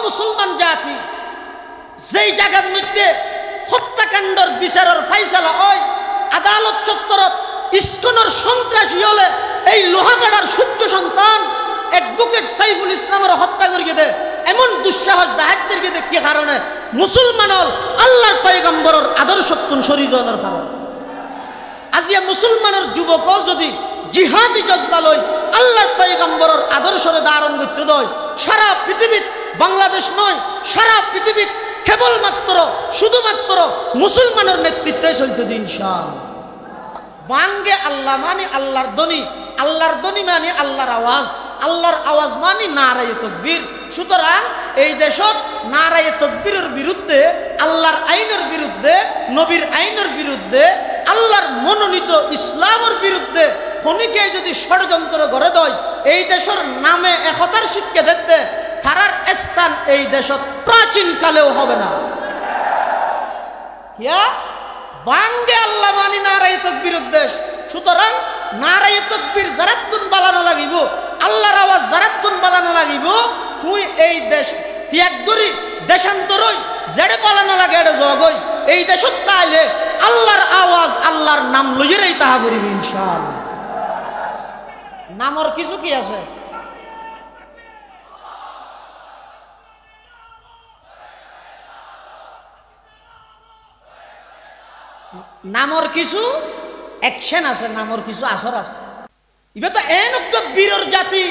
মুসলমান জাতি যেই জায়গার মধ্যে হত্যাকাণ্ডর বিচারের ফাইসালা হয় আদালত চত্বরত ইস্কনের সন্ত্রাসী হলে এই লোহাগাড়ার সূর্য সন্তান অ্যাডভোকেট সাইফুল ইসলামের হত্যা করিয়ে দেয় এমন দুঃসাহস দাহাতের গিয়ে কি কারণে মুসলমান হল আল্লাহর পয়গম্বরের আদর্শত্বন শরীজনের কারণে আজিয়া মুসলমানের যুবক যদি জিহাদি জজবা লই আল্লাহর পয়গম্বরের আদর্শরে ধারণ করতে দেয় সারা পৃথিবীত বাংলাদেশ নয় সারা পৃথিবীত কেবলমাত্র শুধুমাত্র মুসলমানের নেতৃত্বে চলতে দিন ইনশাআল্লাহ বাঙ্গে আল্লাহ মানে আল্লাহর ধ্বনি মানে আল্লাহর আওয়াজ মানে নারায়ে তাকবীর সুতরাং এই দেশত নারায়ে তাকবীরের বিরুদ্ধে আল্লাহর আইনের বিরুদ্ধে নবীর আইনের বিরুদ্ধে আল্লাহর মনোনীত ইসলামের বিরুদ্ধে খনিকে যদি ষড়যন্ত্র করে দেয় এই দেশের নামে একতার শিক্ষা দিতে তারার স্থান এই দেশত প্রাচীন কালেও হবে না বাঙ্গে আল্লাহ মানি নারায়ে তাকবীর উদ্দেশ্য সুতরাং নারায়ে তাকবীর জারাতুন বালানো লাগিব আল্লাহর আওয়াজ জারাতুন বালানো লাগিব তুই এই দেশ ত্যাগ করি দেশান্তরই জেড়ে পালানো লাগে এটা জগই এই দেশত তাইলে আল্লাহর আওয়াজ আল্লাহর নাম লইয়েই তাহা করিবি ইনশাআল্লাহ নামর কিছু কি আছে নামর কিছু অ্যাকশন আছে নামর কিছু আসর আছে ইবে তো এনক বীরের জাতি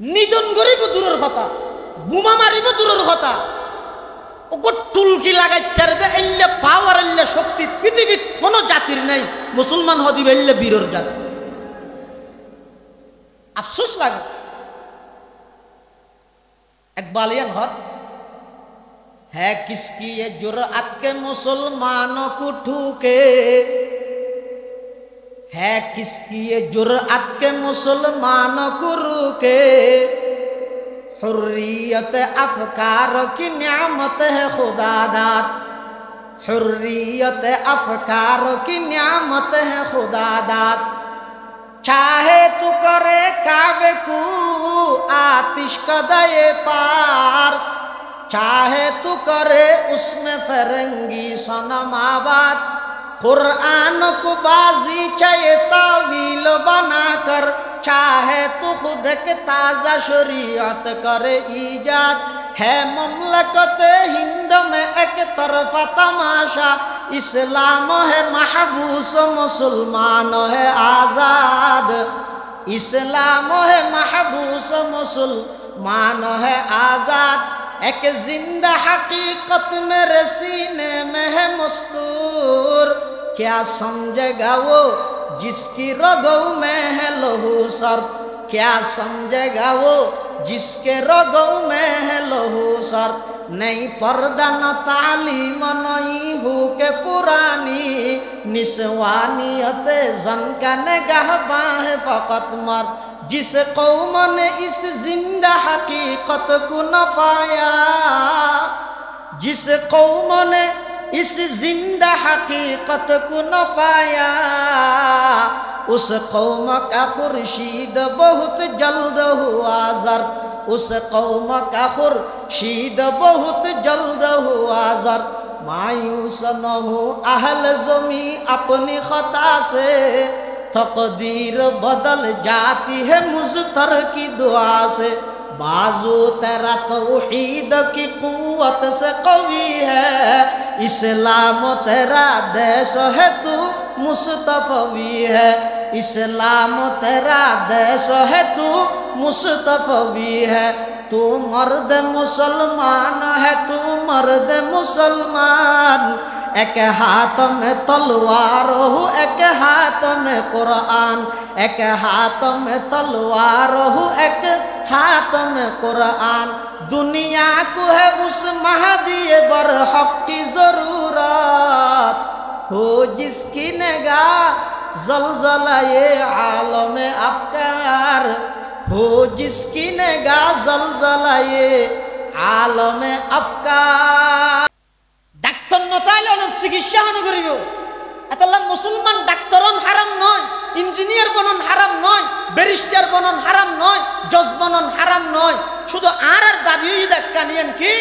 নিধন করিব দূরের কথা বোমা মারিব দূরের কথা ওগো টুলকি লাগাইতে রে এল্লে পাওয়ার এল্লে শক্তি পৃথিবীত কোন জাতির নাই মুসলমান হদিবে এল্লে বীরের জাতি আফসোস লাগে এক বালিয়ান হদ है किसकी ये जुर्अत के मुसलमानों को ठूके है किसकी ये जुर्अत के मुसलमानों को रूके हुर्रियत अफकार की नियामत है खुदा दात हुर्रियत अफकार की नियामत है खुदा दात चाहे तू करे काबे को आतिश कदए पार्स चाहे तू करे उसमें फरंगी सनमाबाद कुरान को बाजी चाहे तावील बनाकर चाहे तू खुद के ताज़ा शरीयत करे ईजाद है ममलकत हिंद में एक तरफा तमाशा इस्लाम है महबूस मुसलमान है आज़ाद इस्लाम है महबूस मुसलमान है आज़ाद एक जिंदा हकीकत मेरे सीने में है मस्तूर क्या समझेगा वो जिसकी रगों में है लहू सर क्या समझेगा वो जिसके रगों में है लहू सर नहीं पर्दा न तालीम नहीं हो के पुरानी निस्वानियत जन का निगाहबां है फकत मर्द जिस कौम ने इस जिंदा हकीकत को न पाया जिस कौम ने इस जिंदा हकीकत को न पाया उस कौम का खुर्शीद बहुत जल्द हुआ जर्द उस कौम का खुर्शीद बहुत जल्द हुआ जर्द मायूस न हो अहल ज़मी अपनी खता से तकदीर बदल जाती है मुज़तर की दुआ से बाजू तेरा तौहीद की कुव्वत से कवी है इस्लाम तेरा देश है तू मुस्तफ़वी है इस्लाम तेरा देश है तू मुस्तफ़वी है तू मर्द मुसलमान है तू मर्द मुसलमान एक हाथ में तलवार हो एक हाथ में कुरान एक हाथ में तलवार हो एक हाथ में कुरान दुनिया को है उस महदी बरहक की जरूरत हो जिसकी निगाह जलजला ये आलम अफकार हो जिसकी निगाह जलजला ये आलम अफकार ডাক্তার নতাইলে অনেক চিকিৎসা হন করিব এতলা মুসলমান ডাক্তারন হারাম নয় ইঞ্জিনিয়ার বনন হারাম নয় ব্যারিস্টার বনন হারাম নয় জজ বনন হারাম নয় শুধু তো আর দাবি দেখানিয়েন কি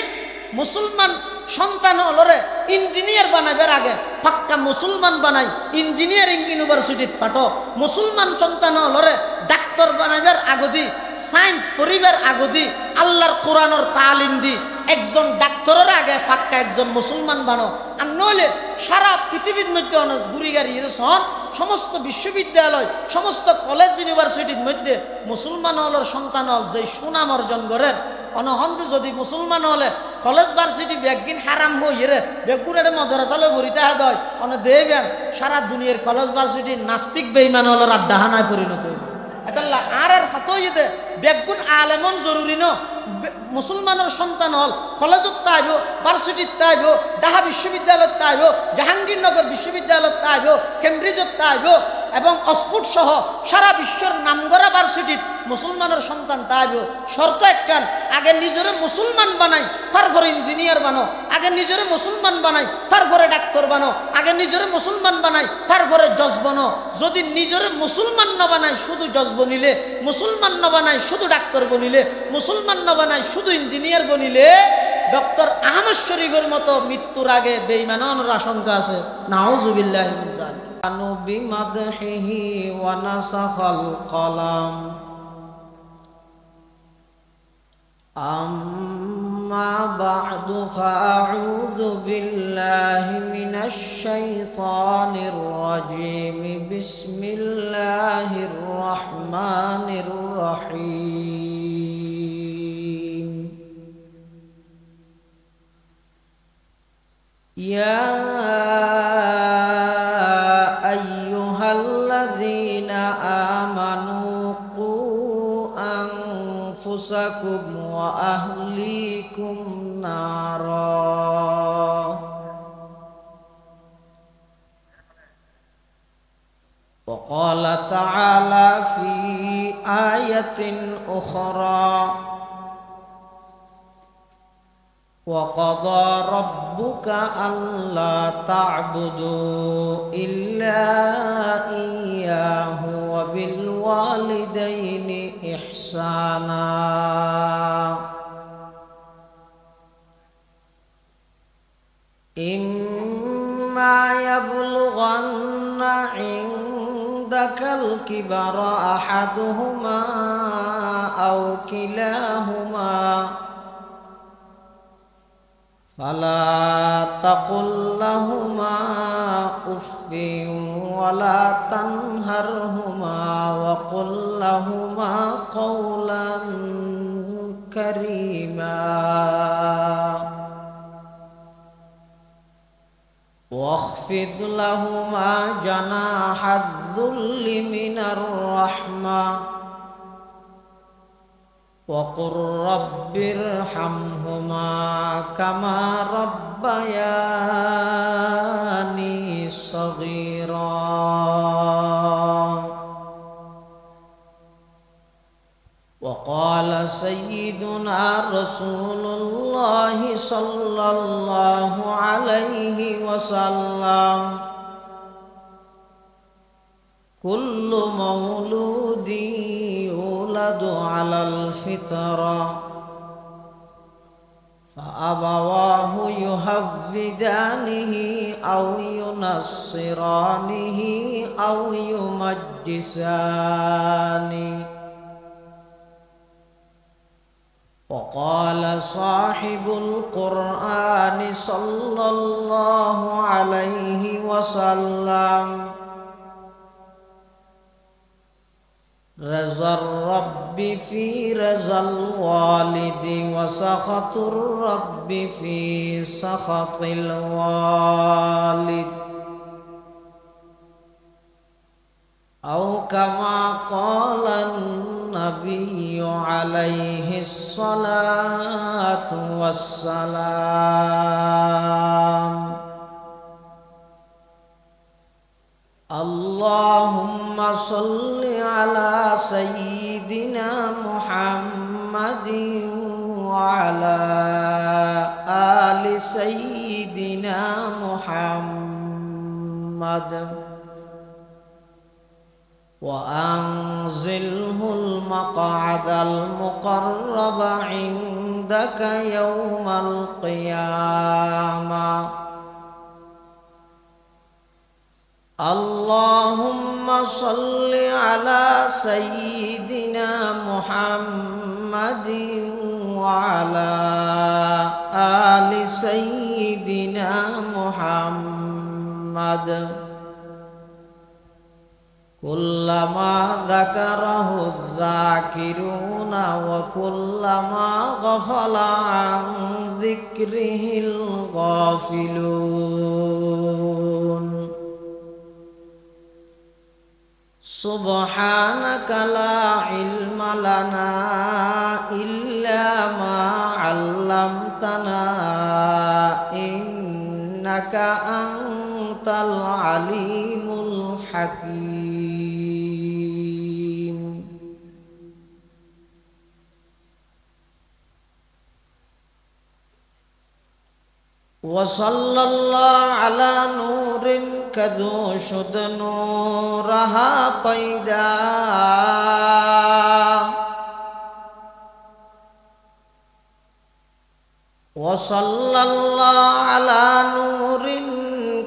মুসলমান সন্তান হলরে ইঞ্জিনিয়ার বানাবার আগে পাক্কা মুসলমান বানাই ইঞ্জিনিয়ারিং ইউনিভার্সিটিত পাঠো মুসলমান সন্তান হলরে ডাক্তার বানাবার আগদি সায়েন্স পড়িবার আগদি আল্লাহর কোরআনের তালিম দি একজন ডাক্তারের আগে পাক্কা একজন মুসলমান বানো আর নইলে সারা পৃথিবীর মধ্যে অনেক গুড়ি গাড়ি সন সমস্ত বিশ্ববিদ্যালয় সমস্ত কলেজ ইউনিভার্সিটির মধ্যে মুসলমান হলের সন্তান হল যে সুনাম অর্জন করেন অনহন্তে যদি মুসলমান হলে কলেজ ভার্সিটি ব্যাগিন হারাম হইরে বেগুনের মদরাসালে ভরিতে হয় অনেক দেবেন সারা দুনিয়ার কলেজ ভার্সিটি নাস্তিক বেইমান হলের আড্ডাহানায় পরিণত হইবে এতাল্লা আর হাত হইতে বেগুন আলেমন জরুরি ন মুসলমানের সন্তান হল কলেজত তাইব ভার্সিটিত তাইব ঢাকা বিশ্ববিদ্যালয়ত তাইব জাহাঙ্গীরনগর বিশ্ববিদ্যালয়ত তাইব কেমব্রিজত তাইব এবং অক্সফোর্ড সহ সারা বিশ্বের নামগড়া ভার্সিটিত মুসলমানের সন্তান তাইব শর্ত একখান আগে নিজের মুসলমান বানাই তারপরে ইঞ্জিনিয়ার বানো আগে নিজের মুসলমান বানাই তারপরে ডাক্তার বানো আগে নিজের মুসলমান বানাই তারপরে জজ বানো যদি নিজের মুসলমান না বানাই শুধু জজ বনিলে মুসলমান না বানাই শুধু ডাক্তার বনিলে মুসলমান না বানাই শুধু ইঞ্জিনিয়ার বনিলে ডক্টর আহমদ শরীফের মতো মৃত্যুর আগে বেঈমানের আশঙ্কা আছে নাউজুবিল্লাহি মিন যালিক আনু বিমাদহিহি ওয়া নাসাখাল কলাম আম্মা বা'দু ফাআউযু বিল্লাহি মিনাশ শাইতানির রাজীম বিসমিল্লাহির রহমানির রহিম ইয়া আইয়ুহাল্লাযীনা আমানু কু আনফুসাকুম ওয়া আহলিকুম নারা وقال تعالى في آية أخرى وقضى ربك ألا تعبدوا إلا إياه وبالوالدين إحسانا إما يبلغن عندك الكبر أحدهما أو كلاهما فلا تقل لهما أف ولا تنهرهما وقل لهما قولا كريما واخفض لهما جناح الذل من الرحمة وقل رب ارحمهما كما ربياني صغيرا وقال سيدنا رسول الله صلى الله عليه وسلم كل مولود يولد على الفطرة فأبواه يهودانه أو ينصرانه أو يمجسانه وقال صاحب القرآن صلى الله عليه وسلم رضا الرب في رضا الوالد وسخط الرب في سخط الوالد أو كما قال النبي عليه الصلاة والسلام اللهم صل على سيدنا محمد وعلى آل سيدنا محمد وأنزله المقعد المقرب عندك يوم القيامة اللهم صل على سيدنا محمد وعلى آل سيدنا محمد كلما ذكره الذاكرون وكلما غفل عن ذكره الغافلون سبحانك لا علم لنا إلا ما علمتنا إنك أنت العليم الحكيم وصلى الله على نور كذو شد نورها پیدا وصلى الله على نور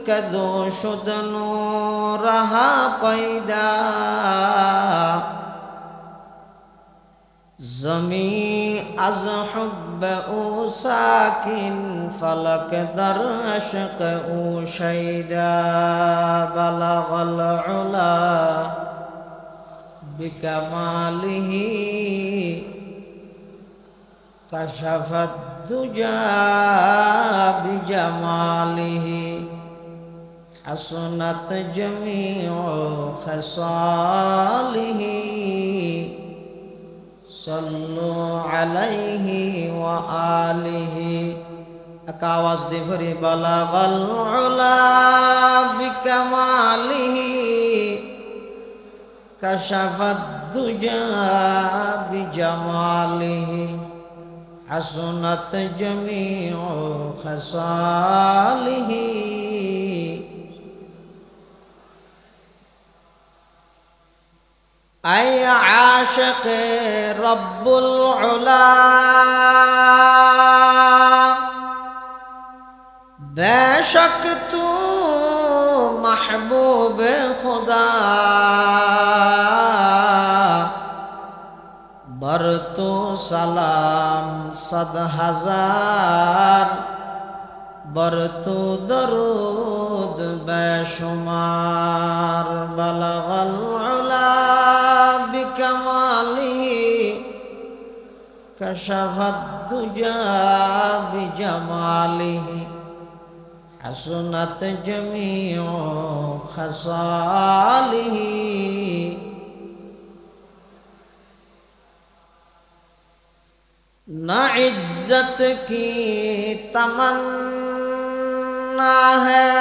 كذو شد نورها پیدا زمی از حب او ساکن فلک در عشق او شیدا بلغ العلا بکماله کشف الدجى بجماله حسنت جميع خصاله صلوا عليه وآله एक आवाज दे फिर बलगल उला बिकमालिही कशफत दुजा बिजमालिही हसनत जमीउ खसालिही ऐ आशिक़ रब्बुल उला बेशक तू महबूब खुदा बर तो सलाम सद हजार बर तो दरूद बेशुमार बलगल उला बिकमालिही कशफत दुजा बिजमालिही हसनत जमीउ खसालिही न इज्जत की तमन्ना है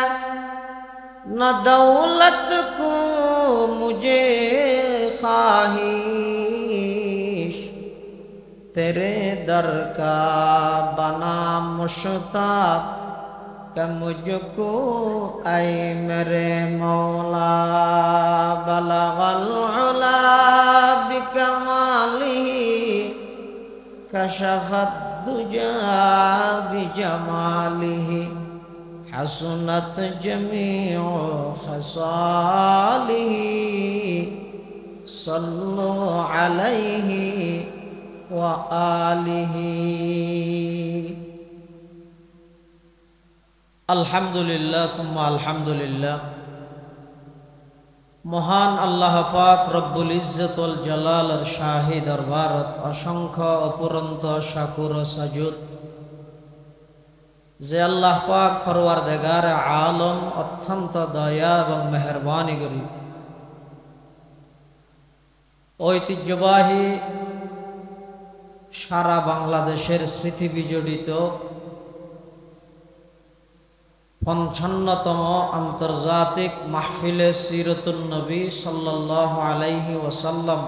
न दौलत को मुझे ख्वाहिश तेरे दर का बना मुश्ताक कि मुझको ऐ मेरे मौला बलगल उला बिकमालिही कशफत दुजा बिजमालिही हसनत जमीउ खसालिही सल्लु अलैहि व आलिही। अल्हम्दुलिल्लाह सुम्मा अल्हम्दुलिल्लाह। महान अल्लाह पाक रब्बुल इज्जत वल जलाल शाही दरबारत असंख्य अपुरंत शाकुर सजुद जे अल्लाह पाक परवरदिगार आलम अत्यंत दया एवं मेहरबानी करी ऐतिह्यबाही सारा बांग्लादेशेर स्मृति विजड़ित 55तम आंतर्जातिक महफिले सीरतुन नबी सल्लल्लाहु अलैहि वसल्लम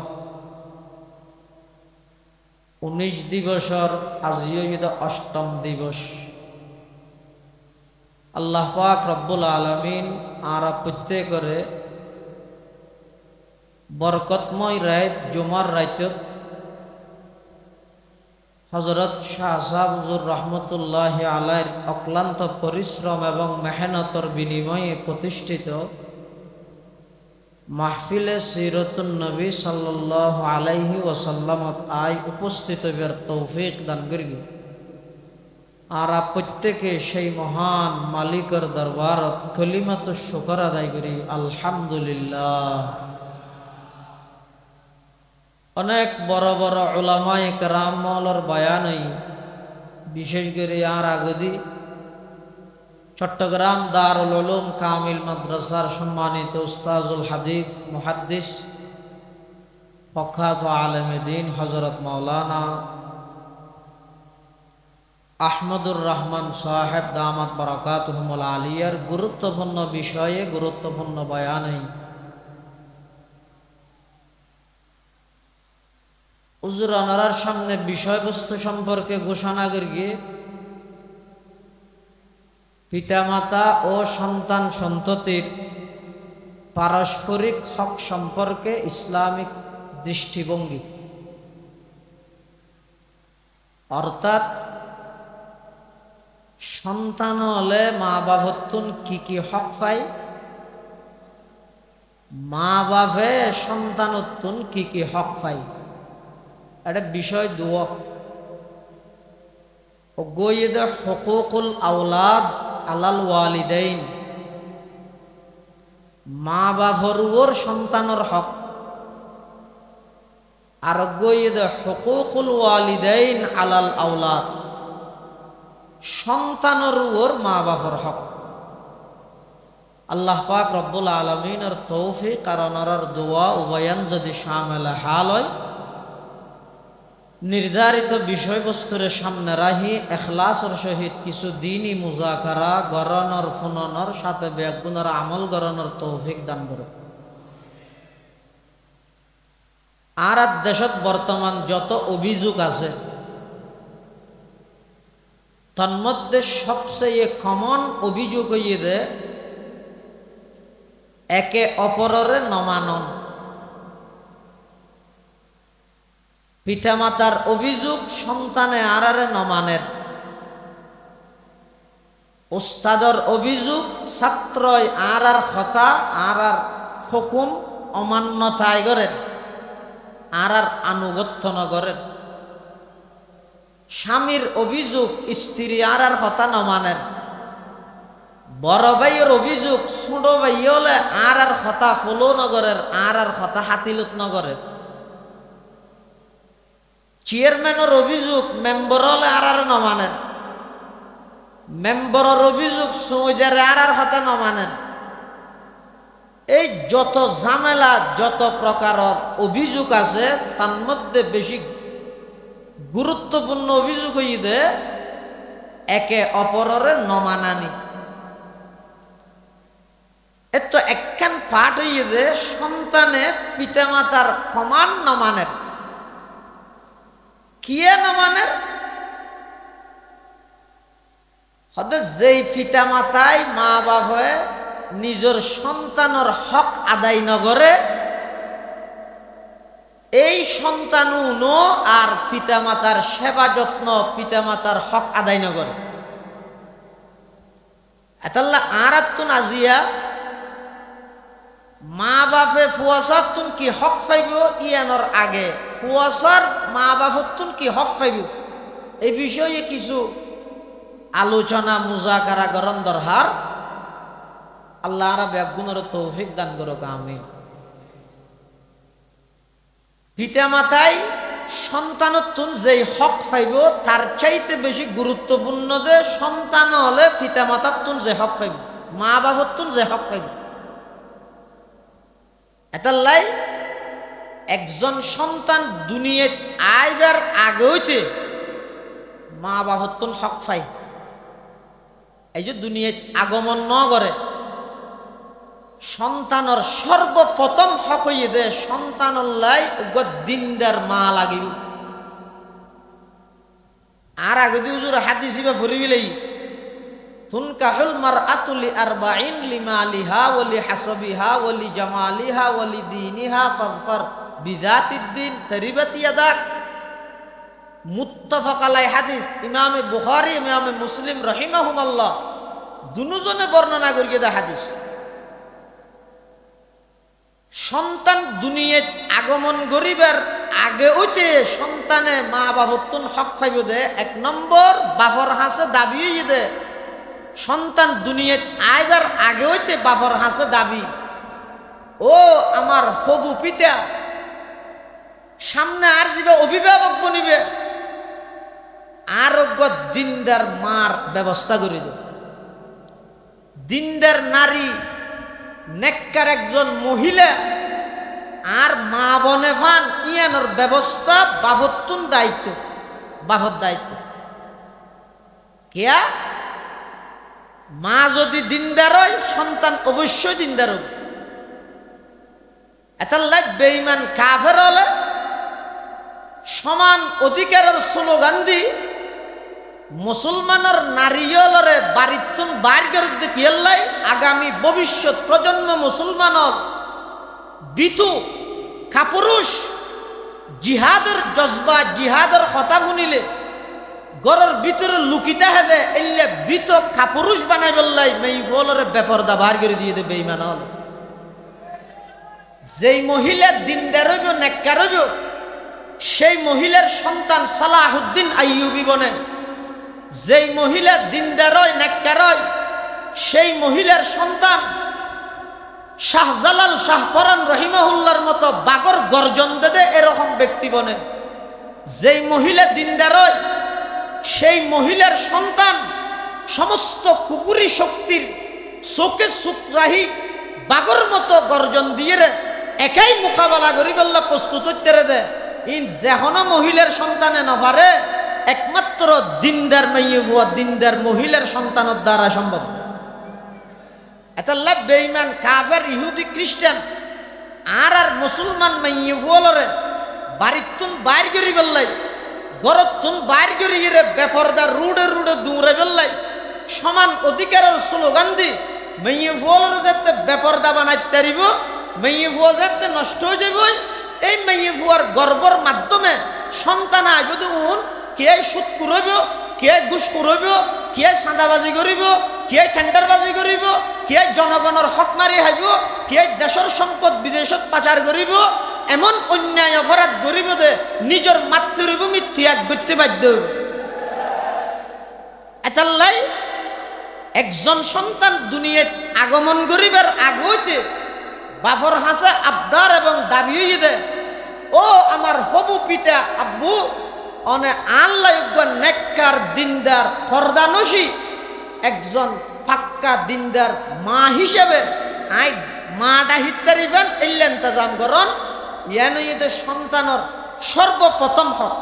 19 दिवसर आजिओ ईद 8ম दिवस। अल्लाह पाक रब्बुल आलमीन आरा प्रत्येकरे বরকতময় রাত জুমার রাতত হযরত শাহ সাহেব হুজুর রহমতুল্লাহ আলাইহির অক্লান্ত পরিশ্রম এবং মেহনতর বিনিময়ে প্রতিষ্ঠিত মাহফিলে সিরাতুন নবী সাল্লাল্লাহু আলাইহি ওয়াসাল্লামত আই উপস্থিত হইবার তৌফিক দান করি। আর প্রত্যেকে সেই মহান মালিকের দরবারত কলিমাতুশ শুকর আদায় করি আলহামদুলিল্লাহ। অনেক বড় বড় উলামায়ে কেরাম মৌলার বয়ান হই, বিশেষ করে আর আগদি চট্টগ্রাম দারুল উলুম কামিল মাদ্রাসার সম্মানিত উস্তাজুল হাদিস মুহাদ্দিস প্রখ্যাত আলেমে দ্বীন হযরত মাওলানা আহমদুর রহমান সাহেব দামাত বারাকাতুহুমুল আলিয়ার গুরুত্বপূর্ণ বিষয়ে গুরুত্বপূর্ণ বয়ান। হুজুর ওনার সামনে বিষয়বস্তু সম্পর্কে ঘোষণা করি। পিতামাতা ও সন্তান সন্ততির পারস্পরিক হক সম্পর্কে ইসলামিক দৃষ্টিভঙ্গি, অর্থাৎ সন্তান হলে মা বাবতুন কি কি হক পায়, মা বাবে সন্তানতুন কি কি হক পায়, এটা বিষয় দুয়। গইদে হুকুকুল আওলাদ আলাল ওয়ালিদাইন, মা বাবার উপর সন্তানের হক। আর গইদে হুকুকুল ওয়ালিদাইন আলাল আওলাদ, সন্তানের উপর মা বাবার হক। আল্লাহ পাক রব্বুল আলামিনের তৌফিক আর ওনার দোয়া উভয়ান যদি শামিল হাল হয়, নির্ধারিত বিষয়বস্তুর সামনে রাহি এখলাসের সহিত কিছু দিনই মুজাকারা গরণর ফুননর সাথে বেগুনের আমল গরণর তৌফিক দান করুক। আর দেশত বর্তমান যত অভিযোগ আছে তন্মধ্যে সবচেয়ে কমন অভিযোগ হইয়ে দে একে অপরের নমানন। পিতামাতার অভিযোগ সন্তানে আরারে নমানের, উস্তাদর অভিযোগ ছাত্রয় আর কথা আর হুকুম অমান্যতায় গরের আর আনুগত্য নগরের, স্বামীর অভিযোগ স্ত্রী আর কথা নমানের, বড় ভাইয়ের অভিযোগ ছোট ভাই হলে আর কথা ফলো নগরের আর কথা হাতিলত নগরের, চেয়ারম্যানের অভিযোগ মেম্বর হলে আর নমানেন, মেম্বরের অভিযোগ সৌজারে আর হতে নমানেন। এই যত ঝামেলা যত প্রকারের অভিযোগ আছে তার মধ্যে বেশি গুরুত্বপূর্ণ অভিযোগ হইতে একে অপরের নমানানি। এর তো একখান পাঠ হইতে সন্তানে পিতামাতার কমান নমানের। কিয়ে নমানের? হতে যেই পিতা মাতাই মা বাবা নিজের সন্তানের হক আদায় নগরে, এই সন্তানুনো আর পিতামাতার সেবা যত্ন পিতামাতার হক আদায় নগরে। এতাল্লা আর তুন আজিয়া মা বাপে ফুয়াশার তুন কি হক পাইব ইয়ানোর আগে ফুয়াশার মা বাপর তুন কি হক পাইব এই বিষয়ে কিছু আলোচনা মুজাকারা করন দরকার। আল্লাহ আর বেগুনের তৌফিক দান করুক আমিন। পিতা মাতাই সন্তানতুন যেই হক পাইব তার চাইতে বেশি গুরুত্বপূর্ণ যে সন্তান হলে পিতা মাতার তুন যে হক পাইব, মা বাবার তুন যে হক পাইব। এতাল্লাই একজন সন্তান দুনিয়াত আইবার আগে হইতে মা বাবার তুন হক পাই। এই যে দুনিয়াত আগমন ন করে সন্তানের সর্বপ্রথম হক হইয়ে দে সন্তানল্লাই দিনদার মা লাগিব। আর আগে দি হুজুর হাদিস হিসেবে ফুরিবিলেই তুনকাহুল মারআতু লিআরবাঈন লিমালিহা ওয়া লিহাসাবিহা ওয়া লিজামালিহা ওয়া লিদীনিহা ফাযফার বিযাতিদ্দিন তারিবাত ইয়াদাক। মুত্তাফাক আলাই হাদিস। ইমাম বুখারী ইমাম মুসলিম রাহিমাহুমাল্লাহ দুজনে বর্ণনা করিয়ে দেয় হাদিস। সন্তান দুনিয়াত আগমন করিবার আগে হইতে সন্তানে মা বাবতুন হক পাইব দে। এক নম্বর বাপর হাসে দাবি হইয়ে দে সন্তান দুনিয়াত আইবার আগে হইতে বাপর হাসে দাবি, ও আমার হবু পিতা সামনে আর যাবে অভিভাবক বনিবে, আর দিনদার মার ব্যবস্থা করে দে। দিনদার নারী নেককার একজন মহিলা আর মা বনে ফান ইয়ানোর ব্যবস্থা বাভতুন দায়িত্ব, বাভর দায়িত্ব। কেয়া মা যদি দিনদার হয় সন্তান অবশ্যই দিনদার হবে। এটার লাগ বেঈমান কাফের হলে সমান অধিকারের স্লোগান দি মুসলমানের নারীলরে বাড়িতুন বাইর করে দেখিয়াল্লাই আগামী ভবিষ্যৎ প্রজন্ম মুসলমানের বিতু কাপুরুষ জিহাদের জজবা জিহাদের কথা শুনিলে গরের ভিতরে লুকিতে হেদে এলে বিত কাপুরুষ বানাই বললাই মেইফলরে বেপরদা বাইর করে দিয়ে দে বেঈমান হল। যেই মহিলা দিনদার হইব নেককার হইব সেই মহিলার সন্তান সালাহুদ্দিন আইয়ুবী বনে। যেই মহিলা দিনদার হয় নেককার হয় সেই মহিলার সন্তান শাহজালাল শাহপরান রহিমাহুল্লাহর মতো বাগর গর্জন দে এরকম ব্যক্তি বনে। যেই মহিলা দিনদার হয় সেই মহিলার সন্তান সমস্ত কুপুরি শক্তির চোখে চোখ রাহি বাগর মতো গর্জন দিয়ে একাই মোকাবেলা করি বললা প্রস্তুত হইতে দে। ইন যেহন মহিলার সন্তানে নভারে একমাত্র দিনদার মাইয়ে হওয়া দিনদার মহিলার সন্তানের দ্বারা সম্ভব। এটা লাভ বেঈমান কাফের ইহুদি খ্রিস্টান আর আর মুসলমান মাইয়ে হওয়ালরে বাড়িতুন বাইর করি বললাই গরতুন বাইর করি বেপরদা রুডে রুডে দৌড়ে বললাই সমান অধিকারের স্লোগান দি মাইয়ে হওয়ালরে যাতে বেপরদা বানাইতে পারিব, মাইয়ে হওয়া যাতে নষ্ট হয়ে যাব। এই মাইয়ে হওয়ার গর্বর মাধ্যমে সন্তান আইব দেখুন কে সুদ করব, কে ঘুষ করব, কে চাঁদাবাজি করিব, কে টেন্ডারবাজি করিব, কে জনগণের হক মারি হাইব, কে দেশের সম্পদ বিদেশত পাচার করিব, এমন অন্যায় অপরাধ করিব দে নিজের মাতৃভূমি ত্যাগ করতে বাধ্য। এতাল্লাই একজন সন্তান দুনিয়াত আগমন করিবার আগতে বাপর হাসে আবদার এবং দাবি হইয়ে দে, ও আমার হবু পিতা আব্বু অনে আল্লাহ নেককার দিনদার পর্দানসী একজন পাক্কা দিনদার মা হিসেবে আই মাটা হিতারিবেন এলে ইন্তজাম করন। ইয়ানইতে সন্তানের সর্বপ্রথম হক।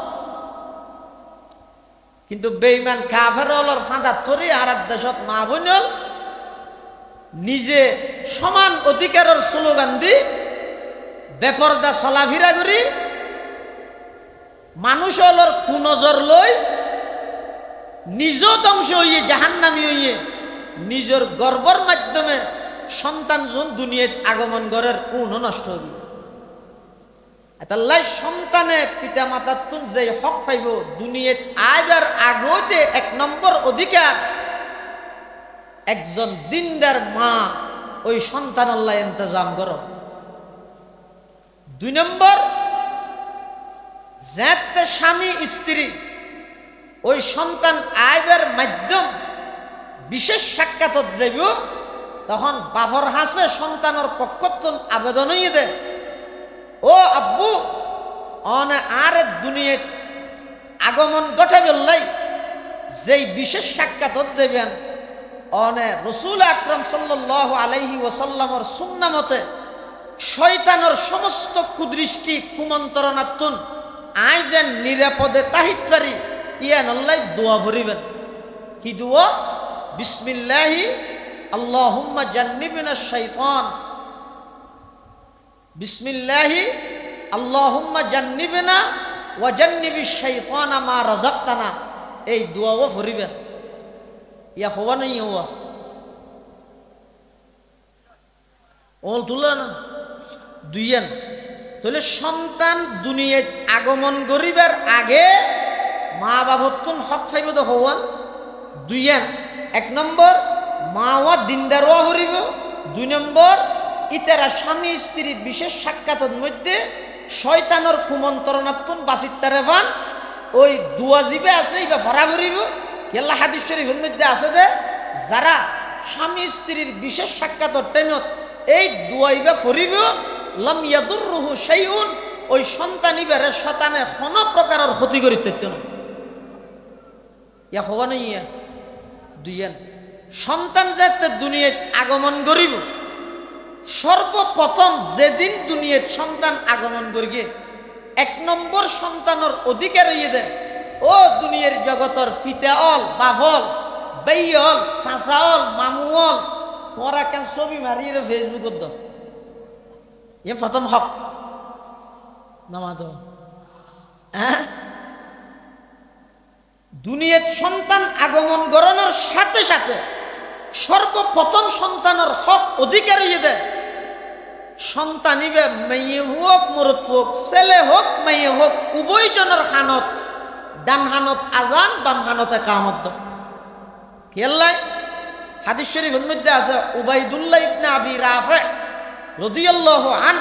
কিন্তু বেঈমান কাফেরলর ফাঁদা থরি আর দেশত মা বোনল নিজে সমান অধিকারের স্লোগান দি বেপরদা চলাফিরা করি মানুষ হলর কুনজর লই নিজ ধ্বংস হইয়ে জাহান্নামী হইয়ে নিজের গর্বর মাধ্যমে সন্তান জন দুনিয়াত আগমন করার কোন নষ্ট হইবে। এতাল্লাই সন্তানে পিতা মাতার তুন যে হক পাইব দুনিয়াত আইবার আগতে এক নম্বর অধিকার একজন দিনদার মা ওই সন্তান আল্লাহ ইন্তজাম করো। দুই নম্বর যাতে স্বামী স্ত্রী ওই সন্তান আইবার মাধ্যম বিশেষ সাক্ষাৎ যাইব তখন বাপর হাসে সন্তানের পক্ষতন আবেদন হইয়ে দে, ও আব্বু অনে আর দুনিয়াত আগমন ঘটে বললাই যেই বিশেষ সাক্ষাৎ যাইবেন অনে রসুল আকরাম সাল্লাল্লাহু আলাইহি ওয়াসাল্লামর সুন্নাহ মতে শয়তানের সমস্ত কুদৃষ্টি কুমন্ত্রণাতুন আই যেন নিরাপদে তাহিত পারি ইয়ান আল্লাহ দোয়া ভরিবেন। কি দোয়া? বিসমিল্লাহি আল্লাহুম্মা জান্নিবনা শাইতান, বিসমিল্লাহি আল্লাহুম্মা জান্নিবনা ওয়া জান্নিবিশ শাইতানা মা রাযাকতানা। এই দোয়াও ভরিবেন। ইয়া হওয়া নেই হওয়া ওল তুলা না দুইয়েন তাহলে সন্তান দুনিয়ায় আগমন করিবার আগে মা বাবতুন হক ফাইব তো হওয়ান দুইয়েন এক নম্বর মাওয়া দিনদারও হরিব দুই নম্বর ইতারা স্বামী স্ত্রী বিশেষ সাক্ষাতের মধ্যে শয়তানের কুমন্ত্রণাত্মন বাসিত্তারে ভান ওই দুয়া জিবে আছে ইবা ভরা ভরিব আল্লাহ হাদিস শরীফের মধ্যে আছে যে যারা স্বামী স্ত্রীর বিশেষ সাক্ষাতের টাইমত এই দুয়া ইবা ফরিব লাম ইয়াদুররুহু শাইউন ওই সন্তান ইবারে শয়তানে কোনো প্রকারের ক্ষতি করিতে না ইয়া হওয়া নাই ইয়া দুইয়েন সন্তান যাতে দুনিয়ায় আগমন করিব সর্বপ্রথম যেদিন দুনিয়ায় সন্তান আগমন করিগে এক নম্বর সন্তানের অধিকার হইয়ে দেয় ও দুনিয়ার জগতর ফিতাল বাফল বেইল চাচাল মামুল তোরা কেন ছবি মারিয়ে ফেসবুকত দাও এ প্রথম হক নামা তো হ্যাঁ দুনিয়ার সন্তান আগমন করানোর সাথে সাথে সর্বপ্রথম সন্তানের হক অধিকার হইয়ে দেয় সন্তান ইবে মেয়ে হোক মরদ হোক ছেলে হোক মেয়ে হোক উভয় জনের হানত ডান হানত আজান বাম হানতে কামত খেয়াল্লাই হাদিস শরীফের মধ্যে আছে উবাইদুল্লাহ ইবনে আবি রাফি রাদিয়াল্লাহু আন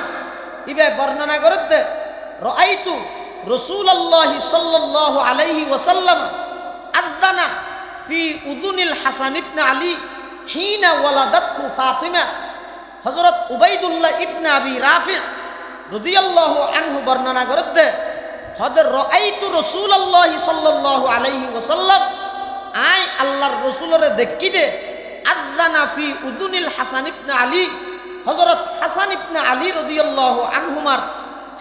ইবে বর্ণনা করতে রাআইতু রাসূলুল্লাহ সাল্লাল্লাহু আলাইহি ওয়াসাল্লাম আযানা ফি উযুনিল হাসান ইবনে আলী হিনা ওয়ালাদাতহু ফাতিমা হযরত উবাইদুল্লাহ ইবনে আবি রাফি রাদিয়াল্লাহু আনহু বর্ণনা করতে হযরত রাআইতু রাসূলুল্লাহ সাল্লাল্লাহু আলাইহি ওয়াসাল্লাম আই আল্লাহর রাসূলের দেখি দে আযানা ফি উযুনিল হাসান ইবনে আলী হযরত হাসান ইবনে আলী রাদিয়াল্লাহু আনহুমার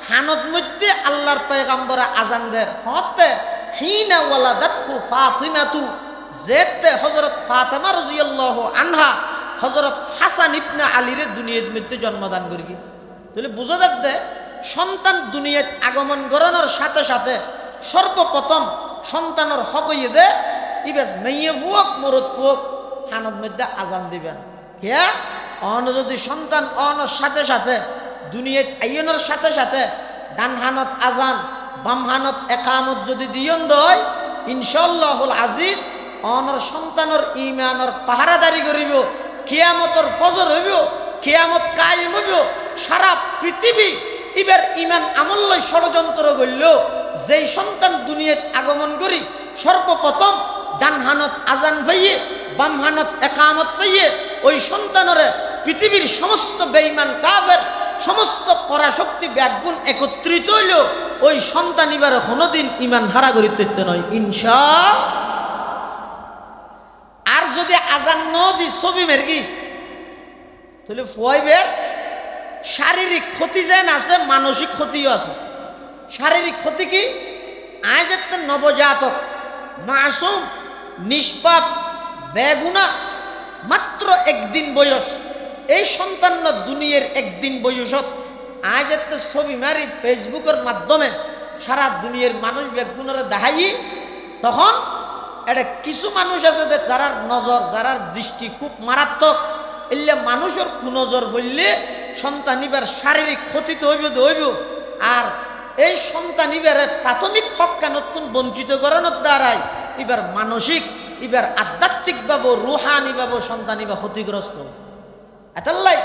হানত মধ্যে আল্লাহর পয়গম্বর আজান দেন হতে হিনা ওয়ালাদাতহু ফাতিমাতু যেতে হযরত ফাতেমা রাদিয়াল্লাহু আনহা হযরত হাসান ইবনে আলীর দুনিয়ার মধ্যে জন্মদান করিবি তাহলে বুঝা যাচ্ছে সন্তান দুনিয়াত আগমন করানোর সাথে সাথে সর্বপ্রথম সন্তানের হক হইয়ে দে ইবেস মেয়ে ফুক মরদ ফুক হানত মধ্যে আজান দিবেন কে অন যদি সন্তান অনর সাথে সাথে দুনিয়াত আইনের সাথে সাথে ডান হানত আজান বাম হানত একামত যদি দিয়ন দয় ইনশাআল্লাহুল আজিজ অনর সন্তানের ঈমানের পাহারাদারি করিব কিয়ামতের ফজর হইব কিয়ামত কায়েম হইব সারা পৃথিবী ইবার ঈমান আমল লই ষড়যন্ত্র করিল যেই সন্তান দুনিয়াত আগমন করি সর্বপ্রথম ডান হানত আজান পাইয়ে বাম হানত একামত পাইয়ে ওই সন্তানরে পৃথিবীর সমস্ত বেঈমান কাফের সমস্ত পরাশক্তি ব্যাগুণ একত্রিত হইল ওই সন্তান এবার কোনোদিন ঈমান হারা করিতে নয় ইনশাআল্লাহ আর যদি আজান ন দি ছবি মেরগি তাহলে ফুয়াইবের শারীরিক ক্ষতি যেন আছে মানসিক ক্ষতিও আছে শারীরিক ক্ষতি কি আজ একটা নবজাতক মাসুম নিষ্পাপ বেগুনা মাত্র একদিন বয়স এই সন্তান দুনিয়ার একদিন বয়সত আজ একটা ছবি মারি ফেসবুকের মাধ্যমে সারা দুনিয়ার মানুষ বেগুনারে দেখাই তখন এটা কিছু মানুষ আছে যে যারার নজর যারার দৃষ্টি খুব মারাত্মক এলে মানুষের কুনজর হইলে সন্তান ইবার শারীরিক ক্ষতি তো হইব আর এই সন্তান ইবারে প্রাথমিক হক্কা নতুন বঞ্চিত করানোর দ্বারাই এবার মানসিক এবার আধ্যাত্মিকভাবে রুহানিভাবে সন্তান ইবা ক্ষতিগ্রস্ত এতাল্লাই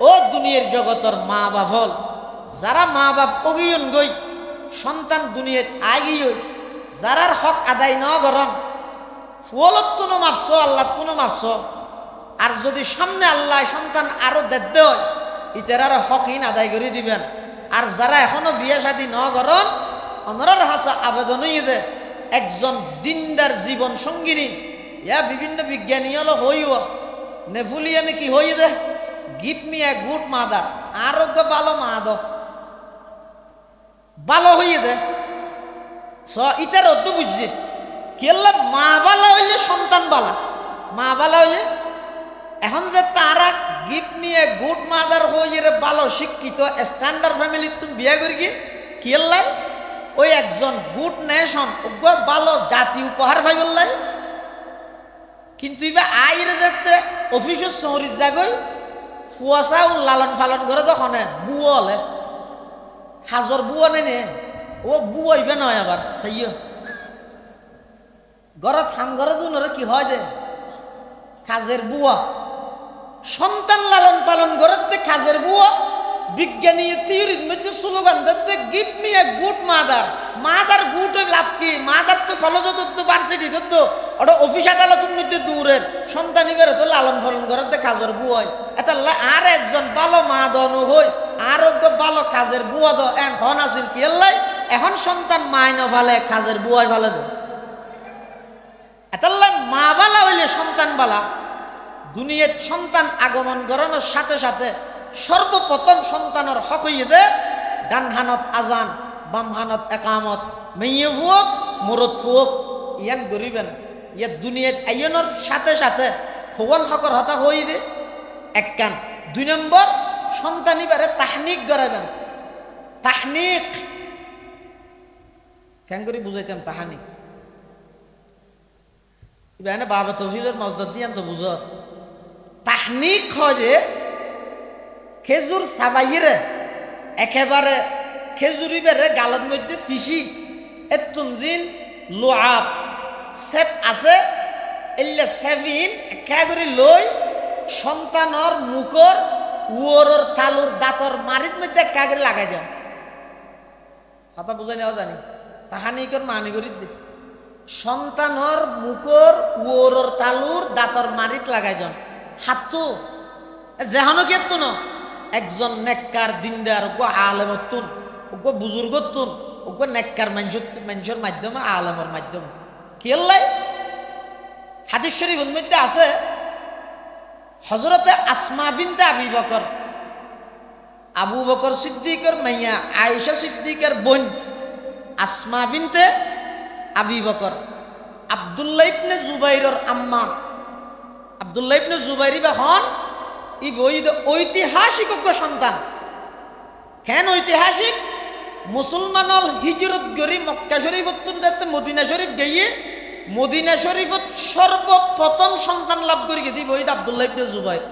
ও দুনিয়ার জগতর মা বাপ যারা মা বাপ অগিয়ন গই সন্তান দুনিয়াত আগিয়ে যারার হক আদায় ন করন ফুলত তুনো মাপছ আল্লাহ তুনো মাপছ আর যদি সামনে আল্লাহ সন্তান আরো দেদ্দে হয় ইতার হকহীন আদায় করে দিবেন আর যারা এখনো বিয়ে শাদী ন করন অনরার হাসা আবেদন দে একজন দিনদার জীবন সঙ্গিনী ইয়া বিভিন্ন বিজ্ঞানী হলো হইও নেফুলিয়ানে কি হই দে give me a good mother আরোগ্য ভালো মাদ ভালো হইয়ে দে ইতার অর্থ বুঝছে কেলা মা বালা হইলে সন্তান বালা মা বালা হইলে এখন যে তারা give me a good mother হইয়ে ভালো শিক্ষিত স্ট্যান্ডার্ড ফ্যামিলি তুমি বিয়ে করি কি কেলাই ওই একজন গুড নেশন ভালো জাতি উপহার পাইবলাই কিন্তু ইবা আইরে যেতে অফিসের শহরের জাগই ফুয়াশা লালন পালন করে তখন বুয়া হলে হাজর বুয়া নেই ও বুয়া হইবে নয় আবার সাইয় ঘরত হাম ঘরে দুনরে কি হয় দে কাজের বুয়া সন্তান লালন পালন করতে কাজের বুয়া বিজ্ঞানী থিওরির মধ্যে স্লোগান দিতে give me a good mother mother good হই লাভ কি মাদার তো কলেজ তো ভার্সিটি তো ওটা অফিস আদালতের মধ্যে দূরের সন্তান ইবের তো লালন পালন করতে কাজের বুয়া হয় এটা আর একজন ভালো মা দনু হই আর ভালো কাজের বুয়া দ এখন আসিল কি এলাই এখন সন্তান মাইন ভালে কাজের বুয়াই ভালে দে এটা মা বালা হইলে সন্তান বালা দুনিয়ার সন্তান আগমন করানোর সাথে সাথে সর্বপ্রথম সন্তানের হক হইয়ে দে ডান হানত আজান বাম হানত একামত মেয়ে ফুক মরদ ফুক ইয়ান গরিবেন ইয়া দুনিয়াত আইনের সাথে সাথে হওয়ান হকর হতা হই দে এক কান 2 নম্বর সন্তান ইবারে তাহনিক করাবেন তাহনিক কেন করে বুঝাইতাম তাহনিক ইবানে বাবা তৌহিদের মসজিদ দিয়ান তো বুঝ তাহনিক হয় যে খেজুর সাবাইরে একেবারে খেজুরি বেড়ে গালের মধ্যে ফিসি এতুন জিন লোয়াব সেপ আছে এলে সেভিন একেবারে লই সন্তানর মুখর উয়োর তালুর দাঁতর মারির মধ্যে একেবারে লাগাই দেন কথা বুঝাই নেওয়া জানি তাহানিকর মানি করি সন্তানর মুখর উয়োর তালুর দাঁতর মারিত লাগাই দেন হাতু যেহানো কেতু ন একজন নেককার দিনদার ওগো আলেমতুন ওগো বুজুর্গতুন ওগো নেককার মানুষের মাধ্যমে আলেমের মাধ্যমে কি হল্লাই হাদিস শরীফের মধ্যে আছে হযরতে আসমা বিনতে আবু বকর সিদ্দিকের মাইয়া আয়েশা সিদ্দিকের বোন আসমা বিনতে আবি বকর আব্দুল্লাহ ইবনে জুবাইরের আম্মা আব্দুল্লাহ ইবনে জুবাইরি বা হন ই ঐতিহাসিক সন্তান কেন ঐতিহাসিক মুসলমানল হিজরত গরি মক্কা শরীফ যাতে মদিনা শরীফ গিয়ে মদিনা শরীফত সর্বপ্রথম সন্তান লাভ করি গেছি বইদ আব্দুল্লাহ ইবনে জুবাইর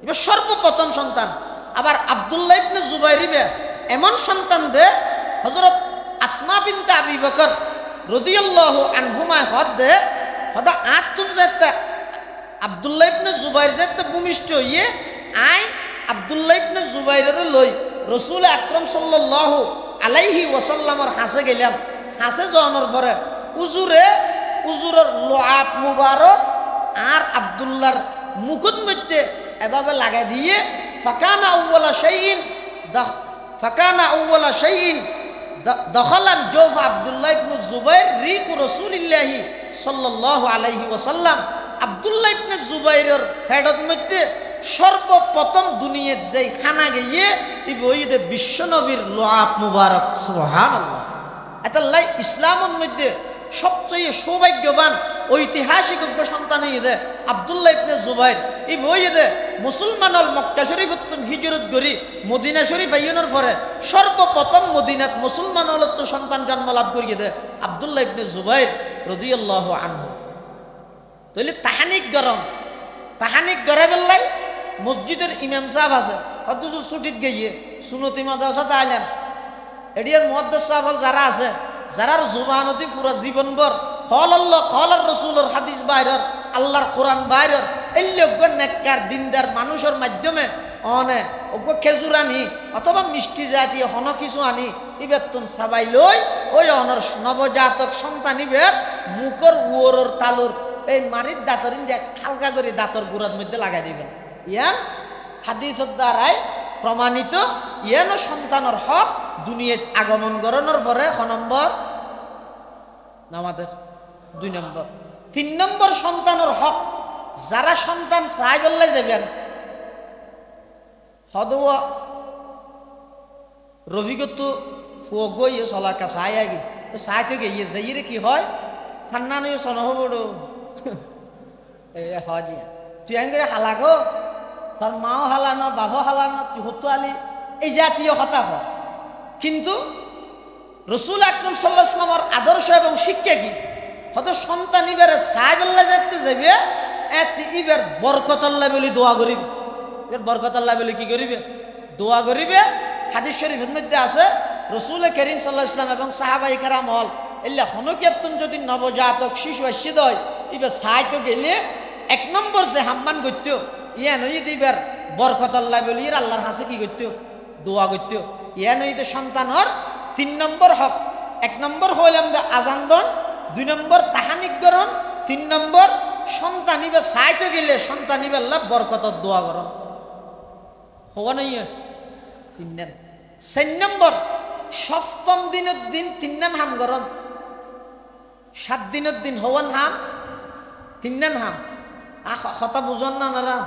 এবার সর্বপ্রথম সন্তান আবার আব্দুল্লাহ ইবনে জুবাইরিবে এমন সন্তান দে হযরত আসমা বিনতে আবি বকর রাদিয়াল্লাহু আনহুমা হদ দে হদা আতুম যাতে আব্দুল্লাহ ইবনে জুবাইর যাতে ভূমিষ্ঠ হইয়ে আই আব্দুল্লাহ ইবনে জুবাইরের লই রাসূল আকরাম সাল্লাল্লাহু আলাইহি ওয়াসাল্লামের হাসে গেলাম হাসে যাওয়ার পরে উজুরের লোআব মুবারক আর আব্দুল্লাহর মুখের মধ্যে এভাবে লাগাই দিয়ে ফাকানা আউওয়ালা শাইইন দখলান জওফ আব্দুল্লাহ ইবনে জুবাইর রিকু রাসূলিল্লাহি সাল্লাল্লাহু আলাইহি ওয়াসাল্লাম আব্দুল্লাহ ইবনে জুবাইরের ফেডত মধ্যে সর্বপ্রথম দুনিয়ার যেই খানা গিয়ে ইবইদে বিশ্বনবীর লোআব মুবারক সুবহানাল্লাহ এতাল্লাই ইসলামের মধ্যে সবচেয়ে সৌভাগ্যবান ঐতিহাসিক সন্তান ইদে আব্দুল্লাহ ইবনে জুবাইর ইবইদে মুসলমানল মক্কা শরীফ হিজরত করি মদিনা শরীফ আইনের পরে সর্বপ্রথম মদিনাত মুসলমানল সন্তান জন্ম লাভ করিয়ে দে আব্দুল্লাহ ইবনে জুবাইর রাদিয়াল্লাহু আনহু তাহলে তাহানিক গড়ে বেললাই মসজিদের ইমাম সাহেব আছে অথচ ছুটিত গিয়ে সুনতি মাদ্রাসাতে আইলেন এডিয়ার মুহাদ্দিস সাহেব যারা আছে যারার জুবানতি পুরা জীবনভর কল আল্লাহ কল আর রাসূলের হাদিস বাইরের আল্লাহর কোরআন বাইরের এই লোক নেককার দিনদার মানুষের মাধ্যমে অনে ওগ খেজুর আনি অথবা মিষ্টি জাতীয় হন কিছু আনি ইবেতুন সাবাই লই ওই অনর নবজাতক সন্তান ইবের মুখর উয়োর তালুর এই মারির দাঁতর ইন্দিয়া হালকা করে দাঁতর গুড়ার মধ্যে লাগাই দিবেন ইয়ান হাদিসের দ্বারাই প্রমাণিত ইয়ানো সন্তানের হক দুনিয়ায় আগমন করানোর পরে ক নম্বর আমাদের 2 নম্বর 3 নম্বর সন্তানের হক যারা সন্তান চাই বললে যাবেন হদুয়া রফিকত ফুয়গ ইয়ে চলাকা চাই আগে চাই থেকে ইয়ে যাইরে কি হয় ঠান্ডা নয় সনহবড় হয় দিয়া তুই আঙ্গিরে হালাগো তোর মাও হালানো বাবা হালানো হুতুয়ালি এই জাতীয় কথা হয় কিন্তু রাসূল আকরাম সাল্লাল্লাহু আলাইহি ওয়াসাল্লামের আদর্শ এবং শিক্ষা কি হয়তো সন্তান ইবারে সাইবেল্লা যাইতে যাবে এতে ইবার বরকত আল্লাহ বলি দোয়া করিবে, এবার বরকত আল্লাহ বলি কি করিবে দোয়া করিবে। হাদিস শরীফের মধ্যে আছে রসুল করিম সাল্লাল্লাহু আলাইহি ওয়াসাল্লাম এবং সাহাবায়ে কেরাম হল এল্লা হনকিয়াতুন যদি নবজাতক শিশু আসিদ হয় ইবার সাইতো গেলে এক নম্বর যে হাম্মান করত ইয়া নই দিবার বরকত আল্লাহ বলি আল্লাহর হাসে কি করত দোয়া করত। ইয়া নই সন্তানর 3 নম্বর হক, 1 নম্বর হইলাম আজান দন, 2 নম্বর তাহানিকরণ, 3 নম্বর সন্তানিবে সাইতে গেলে সন্তানিবে আল্লাহ বরকত দোয়া করন হওয়া নাই 3 4 নম্বর সপ্তম দিনের দিন 3 হাম করন, 7 দিনের দিন হওয়ান হাম 3 হাম কথা বুঝন না নারা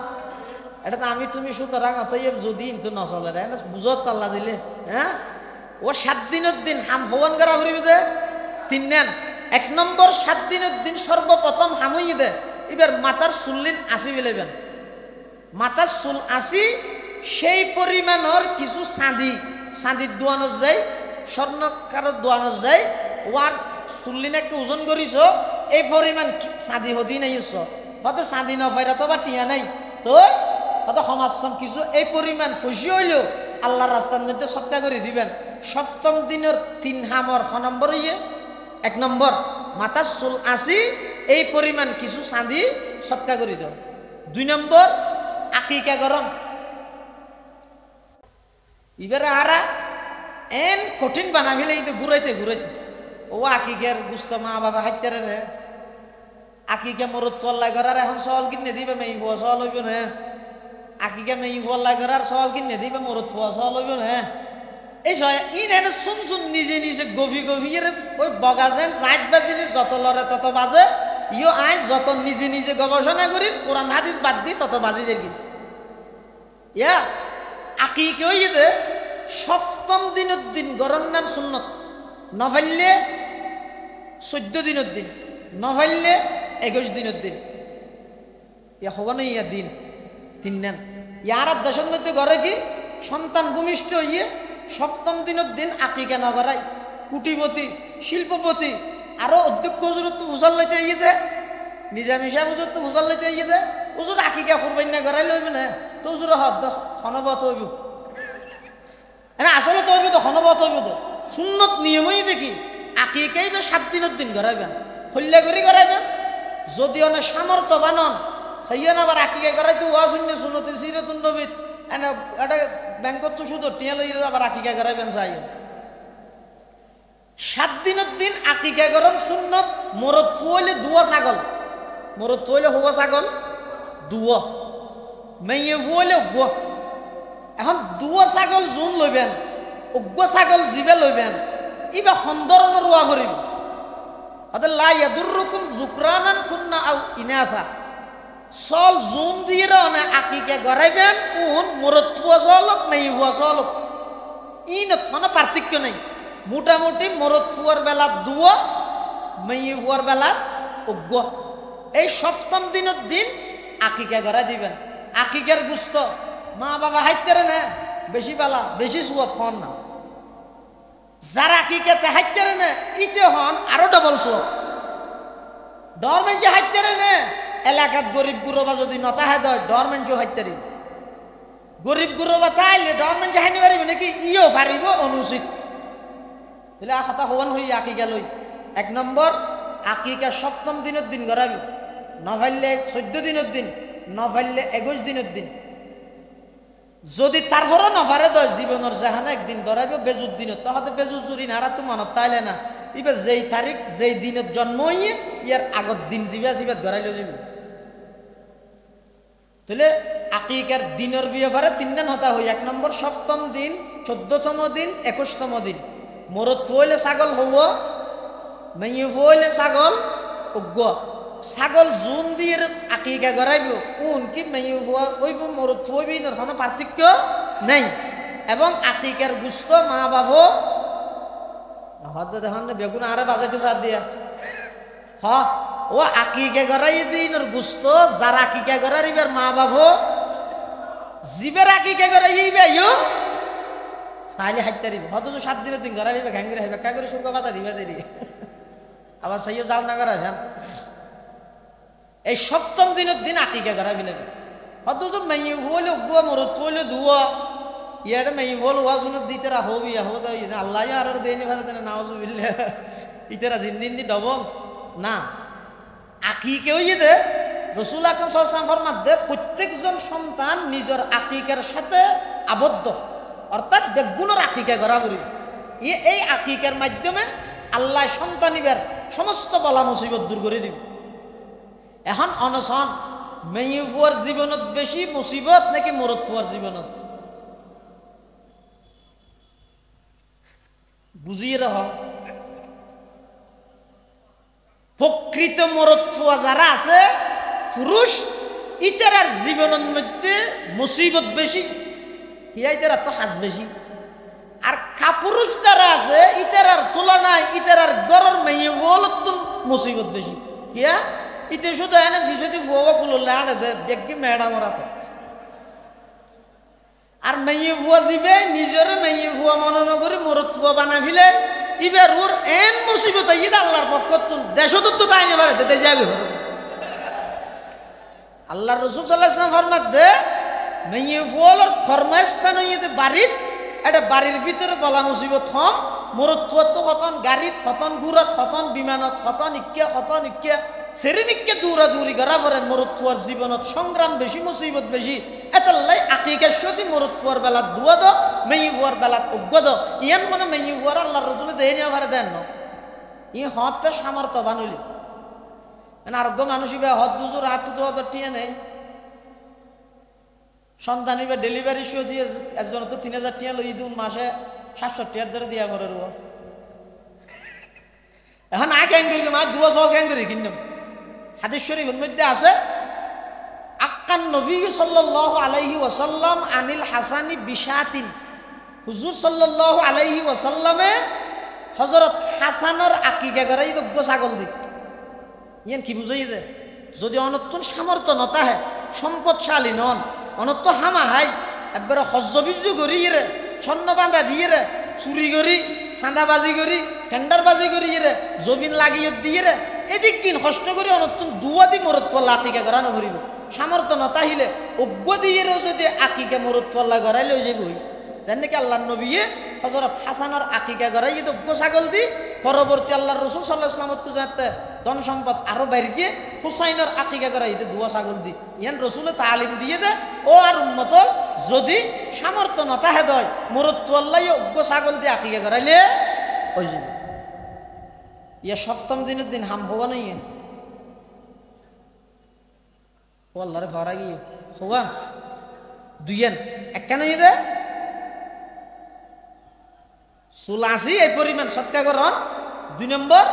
এটা তো আমি তুমি সুতরাং অতএব যদি কিন্তু নচলে রে বুঝত আল্লাহ দিলে হ্যাঁ ও 7 দিনের দিন হাম হওয়ান করা করিবে দে 3 1 নম্বর 7 দিনের দিন সর্বপ্রথম হামই দে এবার মাথার চুল্লিন আসি ফেলেবেন, মাথার চুল আসি সেই পরিমাণর কিছু চাঁদির দোয়ানো যায় স্বর্ণকারের দোয়ানো যায় ওয়ার চুল্লিন একটা ওজন করিস এই পরিমাণ চাঁদি হদি নাই হয়তো চাঁদি নফাইরা তো বা টিয়া নাই তো হয়তো সমাজম কিছু এই পরিমাণ ফসি হইলেও আল্লাহর রাস্তার মধ্যে সৎকা করে দিবেন। সপ্তম দিনের 3 হামর খ নম্বর ইয়ে 1 নম্বর মাথার চুল আসি এই পরিমাণ কিছু চাঁদি সৎকা করে দাও। 2 নম্বর আকিকা গরম এবারে আরা এন কঠিন বানা ফেলে এই ঘুরাইতে ঘুরাইতে ও আকিকের গুস্ত মা বাবা হাইতে রে আকিকে মরত পল্লাই করার এখন সওয়াল কিনে দিবে মেই ফুয়া সওয়াল হইব না, আকিকে মেই পল্লাই করার সওয়াল কিনে দিবে মরত ফুয়া সওয়াল হইব না। এই সয় ইন এনে শুন নিজে নিজে গভি গভীর ওই বগাজেন 60 বাজিলে যত লড়ে তত বাজে ইও আই যত নিজে নিজে গবেষণা করি কোরআন হাদিস বাদ দি তত বাজি যাই ইয়া আকিকে হইতে সপ্তম দিনের দিন গরম নাম সুন্নত নফাইলে 14 দিনের দিন নফাইলে 21 দিনের দিন ইয়া হব না ইয়া দিন 3 ইয়ার দেশের মধ্যে ঘরে কি সন্তান ভূমিষ্ঠ হইয়ে সপ্তম দিনের দিন আকিকা নগরাই কুটিপতি শিল্পপতি আরো অধ্যক্ষ হুজুর তো হুজাল লইতে ইয়ে দে নিজামী সাহেব হুজুর তো হুজাল লইতে ইয়ে দে হুজুর আকিকা করবেন না গড়াই লইবে না তো হুজুর হদ হনবত হইব না আসলে তো হইব তো হনবত হইব তো সুন্নত নিয়মই দেখি আকিকাই বা 7 দিনের দিন গড়াইবেন হল্লা করে গড়াইবেন যদি অনেক সামর্থ্য বানন সাইয়ান আবার আকিকা গড়াইতে ওয়া শূন্য সুন্নতির সিরাতুন নবী এনে এটা ব্যাংকত তো শুধু টিয়া লই আবার আকিকা গড়াইবেন চাই 7 দিনের দিন আকিকা গরম সুন্নত মরদ ফুইলে দুয়া ছাগল মরদ ফুইলে হওয়া ছাগল দুয়া মেয়ে ফুইলে উগ্র এখন দুয়া ছাগল জোন লইবেন উগ্র ছাগল জিবে লইবেন ইবা সন্দরণের রোয়া করিব আদে লা ইয়াদুররুকুম যুকরানান কুন্না আও ইনাসা সল জোন দিয়ে না আকিকা গড়াইবেন কোন মরদ ফুয়া চলক মেয়ে ফুয়া চলক ইন কোনো পার্থক্য নাই মোটামুটি মরদ ফুয়ার বেলা দুয়া মেয়ে ফুয়ার বেলা উগ্র এই সপ্তম দিনের দিন আকিকা গড়া দিবেন। আকিকার গুস্ত মা বাবা হাইতে না বেশি বেলা বেশি সুয়া ফোন না যারা আকিকাতে হাইতে না ইতে হন আরো ডবল সুয়া ডর মেঞ্চে হাইতে না এলাকাত গরিব গুরবা যদি নতাহে দেয় ডর মেঞ্চে হাইতে গরিব গুরবা তাইলে ডর মেঞ্চে হাইতে পারিব নাকি ইও পারিব অনুচিত বলে কথা হওয়ান হই আকিকা লই 1 নম্বর আকিকা সপ্তম দিনের দিন গড়াবি নফাইলে 14 দিনের দিন নফাইলে 21 দিনের দিন যদি তারপরও নফারে দয় জীবনের জাহানে একদিন গড়াবি বেজুর দিনত তাহলে বেজুর জুরি নারা তো মনত তাইলে না ইবে যেই তারিখ যেই দিনের জন্ম হইয়ে ইয়ার আগত দিন জিবা জিবাত গড়াইলে যাবি তাহলে আকিকার দিনের ব্যাপারে 3 দিন হতা হই 1 নম্বর সপ্তম দিন 14তম দিন 21তম দিন মরদ ফুইলে ছাগল হব মেয়ে ফুইলে ছাগল উগ্র ছাগল জোন দিয়ে আকিকা গড়াইব কোন কি মেয়ে ফুয়া ওইব মরদ ফুইবি না কোনো পার্থক্য নাই এবং আকিকার গুস্ত মা বাবু হদ দেখুন বেগুন আরে বাজাইতে চার দিয়া হ ও আকিকা গড়াই দিনের গুস্ত যারা আকিকা গড়াইবার মা বাবু জীবের আকিকা গড়াইবে ইউ তাহলে হাইতে দিব হয়তো 7 দিনের দিন গড়াইবে ঘাঙ্গিরে হাইবে কা করে সুখ বাঁচা দিবে দেরি আবার সাইও জাল না করাবেন এই সপ্তম দিনের দিন আকিকা করাবি লাগবে অথচ মেয়ে হলে উগুয়া মরত হইলে ধুয়া ইয়ারে মেয়ে হল ওয়া শুনে দিতে হবি হো আল্লাহ আর দেয়নি ভালো দেন নাওয়াজ বিল্লাহ ইতারা জিন্দিন দি ডবল না আকিকেও যেতে রসুল আকরাম সাল্লাল্লাহু আলাইহি ওয়াসাল্লাম ফরমাতে প্রত্যেকজন সন্তান নিজের আকিকার সাথে আবদ্ধ অর্থাৎ বেগুনের আকিকা করা করি এই আকিকার মাধ্যমে আল্লাহ সন্তানিবার সমস্ত বলা মুসিবত দূর করে দিবে এখন অনশন মেয়ে ফুয়ার জীবনত বেশি মুসিবত নাকি মরদ ফুয়ার জীবনত বুঝিয়ে রহ প্রকৃত মরদ ফুয়া যারা আছে পুরুষ ইতারার জীবনের মধ্যে মুসিবত বেশি ইতারা তো হাস বেশি আর কাপুরুষ যারা আছে ইতারার তুলনায় ইতারার গরর মেয়ে ফুয়ালত মুসিবত বেশি কিয়া ইতে শুধু এনে ভিসতি ফুয়া কুলো লাড়ে দে ব্যক্তি মেডা মরাতে আর মেয়ে ফুয়া দিবে নিজের মেয়ে ফুয়া মনে নকরি মরদ ফুয়া বানা ফিলে ইবার ওর এন মুসিবত ঈদ আল্লাহর পক্ষ দেশত তো তাই নেবারে দে যাবে আল্লাহর রাসূল সাল্লাল্লাহু আলাইহি ওয়াসাল্লাম ফরমাত দে মেয়ে ফুয়ার কর্মস্থান হইতে বাড়ির এটা বাড়ির ভিতরে বলা মুসিবত হম মরদ ফুয়া তো কতন গাড়িত কতন গুড়ত কতন বিমানত কতন ইক্কা সেরিমিককে দৌড়াদৌড়ি করা পরে মরদ ফুয়ার জীবনত সংগ্রাম বেশি মুসিবত বেশি এতাল্লাই আকিকার সাথে মরদ ফুয়ার বেলা দুয়া দো মেয়ে ফুয়ার বেলা অজ্ঞ দো ইয়ান মানে মেয়ে ফুয়ার আল্লাহর রাসূল দেয় নিয়ে পারে দেন না ই হতে সামর্থ্য বানুলি মানে আরোগ্য মানুষ ইবে হদ দুজোর হাত তো হদ টিয়ে নেই সন্তান ইবে ডেলিভারি শো দিয়ে একজন তো 3000 টিয়া লই দিন মাসে 700 টিয়ার ধরে দিয়া করে রুয়া এখন আগে আঙ্গেল মা দুয়া সহ আঙ্গেল কিনলাম হাদিস শরীফের মধ্যে আছে আক্কান নবী সাল্লাল্লাহু আলাইহি ওয়াসাল্লাম আনিল হাসানি বিশাতিন হুজুর সাল্লাল্লাহু আলাইহি ওয়াসাল্লামে হযরত হাসানের আকিকা করাই তো ছাগল দিক ইয়ান কি বুঝাই দে যদি অনত্তন সামর্থ্য নতা হে সম্পদশালী নন অনত্ত হামা হাই একবারে হজ্জবিজ্জু করি রে স্বর্ণ বাঁধা দিয়ে রে চুরি করি চাঁদাবাজি করি টেন্ডারবাজি করি রে জমিন লাগিয়ে দিয়ে রে এদিক কিন কষ্ট করে অনতুন দুয়া দি মরদ ফল্লা আকিকা করানো করিব সামর্থ্য নতাহিলে অজ্ঞ দিয়েও যদি আকিকা মরদ ফল্লা করাইলে যাবই জান নাকি আল্লাহ নবীয়ে হযরত হাসানের আকিকা করাই তো অজ্ঞ ছাগল দি পরবর্তী আল্লাহর রাসূল সাল্লাল্লাহু আলাইহি ওয়াসাল্লাম তো যাতে ধন সম্পদ আরো বাইরে গিয়ে হুসাইনের আকিকা করাই তো দুয়া ছাগল দি ইয়ান রাসূলে তালিম দিয়ে দে ও আর উম্মত যদি সামর্থ্য নতাহে দয় মরদ ফল্লাই অজ্ঞ ছাগল দি আকিকা করাইলে ওই যাবে ইয়া সপ্তম দিনের দিন হাম হওয়া নাই ও আল্লাহরে ভরা গিয়ে হওয়া দুইয়েন একখান দে চুলাশি এই পরিমাণ সৎকা করন 2 নম্বর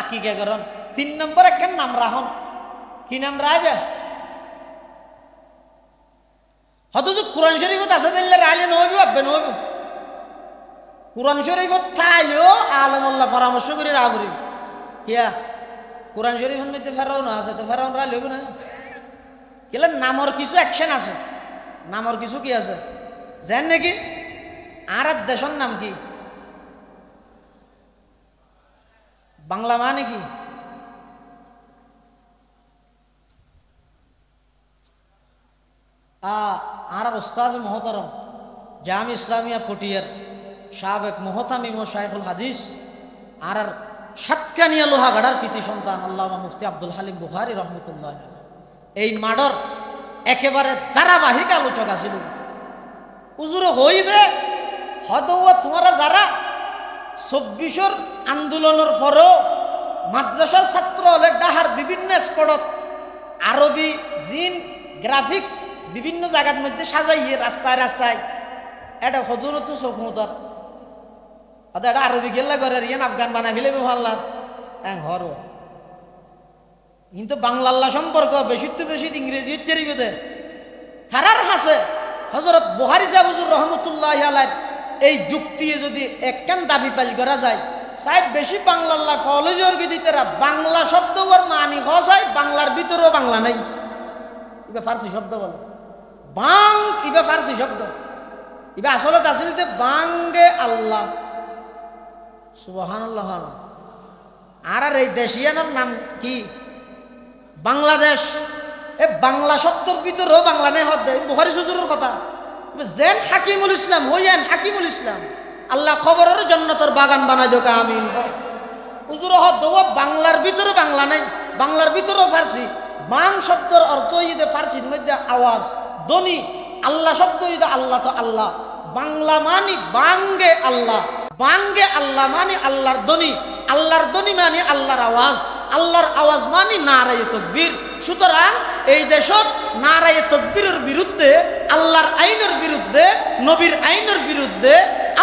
আকিকা করন 3 নম্বর একখান নাম রাহন কি নাম রাখবে হয়তো কোরআন শরীফত আছে দিলে রাইলে নইব আব্বে নইব কোরআন শরীফত থাইলেও আলেমুল্লাহ পরামর্শ করে রাবরি কিয়া কোরআন শরীফের মধ্যে ফেরাও না আছে তো ফেরাও রাইলেব না কেলে নামর কিছু অ্যাকশন আছে নামর কিছু কি আছে জান নাকি আর দেশের নাম কি বাংলা মানে কি আর উস্তাদ মোহতারম জামি ইসলামিয়া পটিয়ার সাবেক মোহতামিম ও শাইখুল হাদিস আর সাতকানিয়া লোহাগাড়ার কৃতি সন্তান আল্লামা মুফতি আব্দুল হালিম বুখারী রহমতুল্লাহ এই মাডর একেবারে ধারাবাহিক আলোচক আছিল হুজুর হই দে হদৌয়া তোমরা যারা 24 আন্দোলনের পরেও মাদ্রাসার ছাত্র হলে ডাহার বিভিন্ন স্পটত আরবি জিন গ্রাফিক্স বিভিন্ন জায়গার মধ্যে সাজাইয়ে রাস্তায় রাস্তায় এটা হজুর তো চোখ মতার এটা আরবি গেল্লা করে ইয়ান আফগান বানাই ফেলে ভাল্লার হর কিন্তু বাংলা আল্লাহ সম্পর্ক বেশি তো বেশি ইংরেজি চেরিবে হারার হাসে হযরত বুখারী সাহেব হুজুর রহমতুল্লাহ আলাইহি এই যুক্তি যদি একখান দাবি পাশ করা যায় সাহেব বেশি বাংলা আল্লাহ ফলজর বিদিতেরা বাংলা শব্দ ওর মানি হয় বাংলার ভিতরেও বাংলা নাই ইবা ফার্সি শব্দ বলে বাং ইবা ফার্সি শব্দ ইবা আসলে আসলে বাঙ্গে আল্লাহ সুবহানাল্লাহ আর এই দেশিয়ানোর নাম কি? বাংলাদেশ। এ বাংলা শব্দের ভিতরেও বাংলা নেই হদ বুখারী হুজুরের কথা জেন হাকিমুল ইসলাম হইয়েন হাকিমুল ইসলাম আল্লাহ খবরের জান্নাতের বাগান বানাই দেখ আমিন হুজুর হদ বাংলার ভিতরে বাংলা নেই, বাংলার ভিতরেও ফার্সি। বাং শব্দের অর্থ হইতে ফার্সির মধ্যে আওয়াজ ধ্বনি, আল্লাহ শব্দ হইতে আল্লাহ তো আল্লাহ, বাংলা মানি বাঙ্গে আল্লাহ, বাঙ্গে আল্লাহ মানি আল্লাহর ধ্বনি, আল্লাহর ধ্বনি মানি আল্লাহর আওয়াজ, আল্লাহর আওয়াজ মানি নারায়ে তাকবীর। সুতরাং এই দেশত নারায়ে তাকবীরের বিরুদ্ধে, আল্লাহর আইনের বিরুদ্ধে, নবীর আইনের বিরুদ্ধে,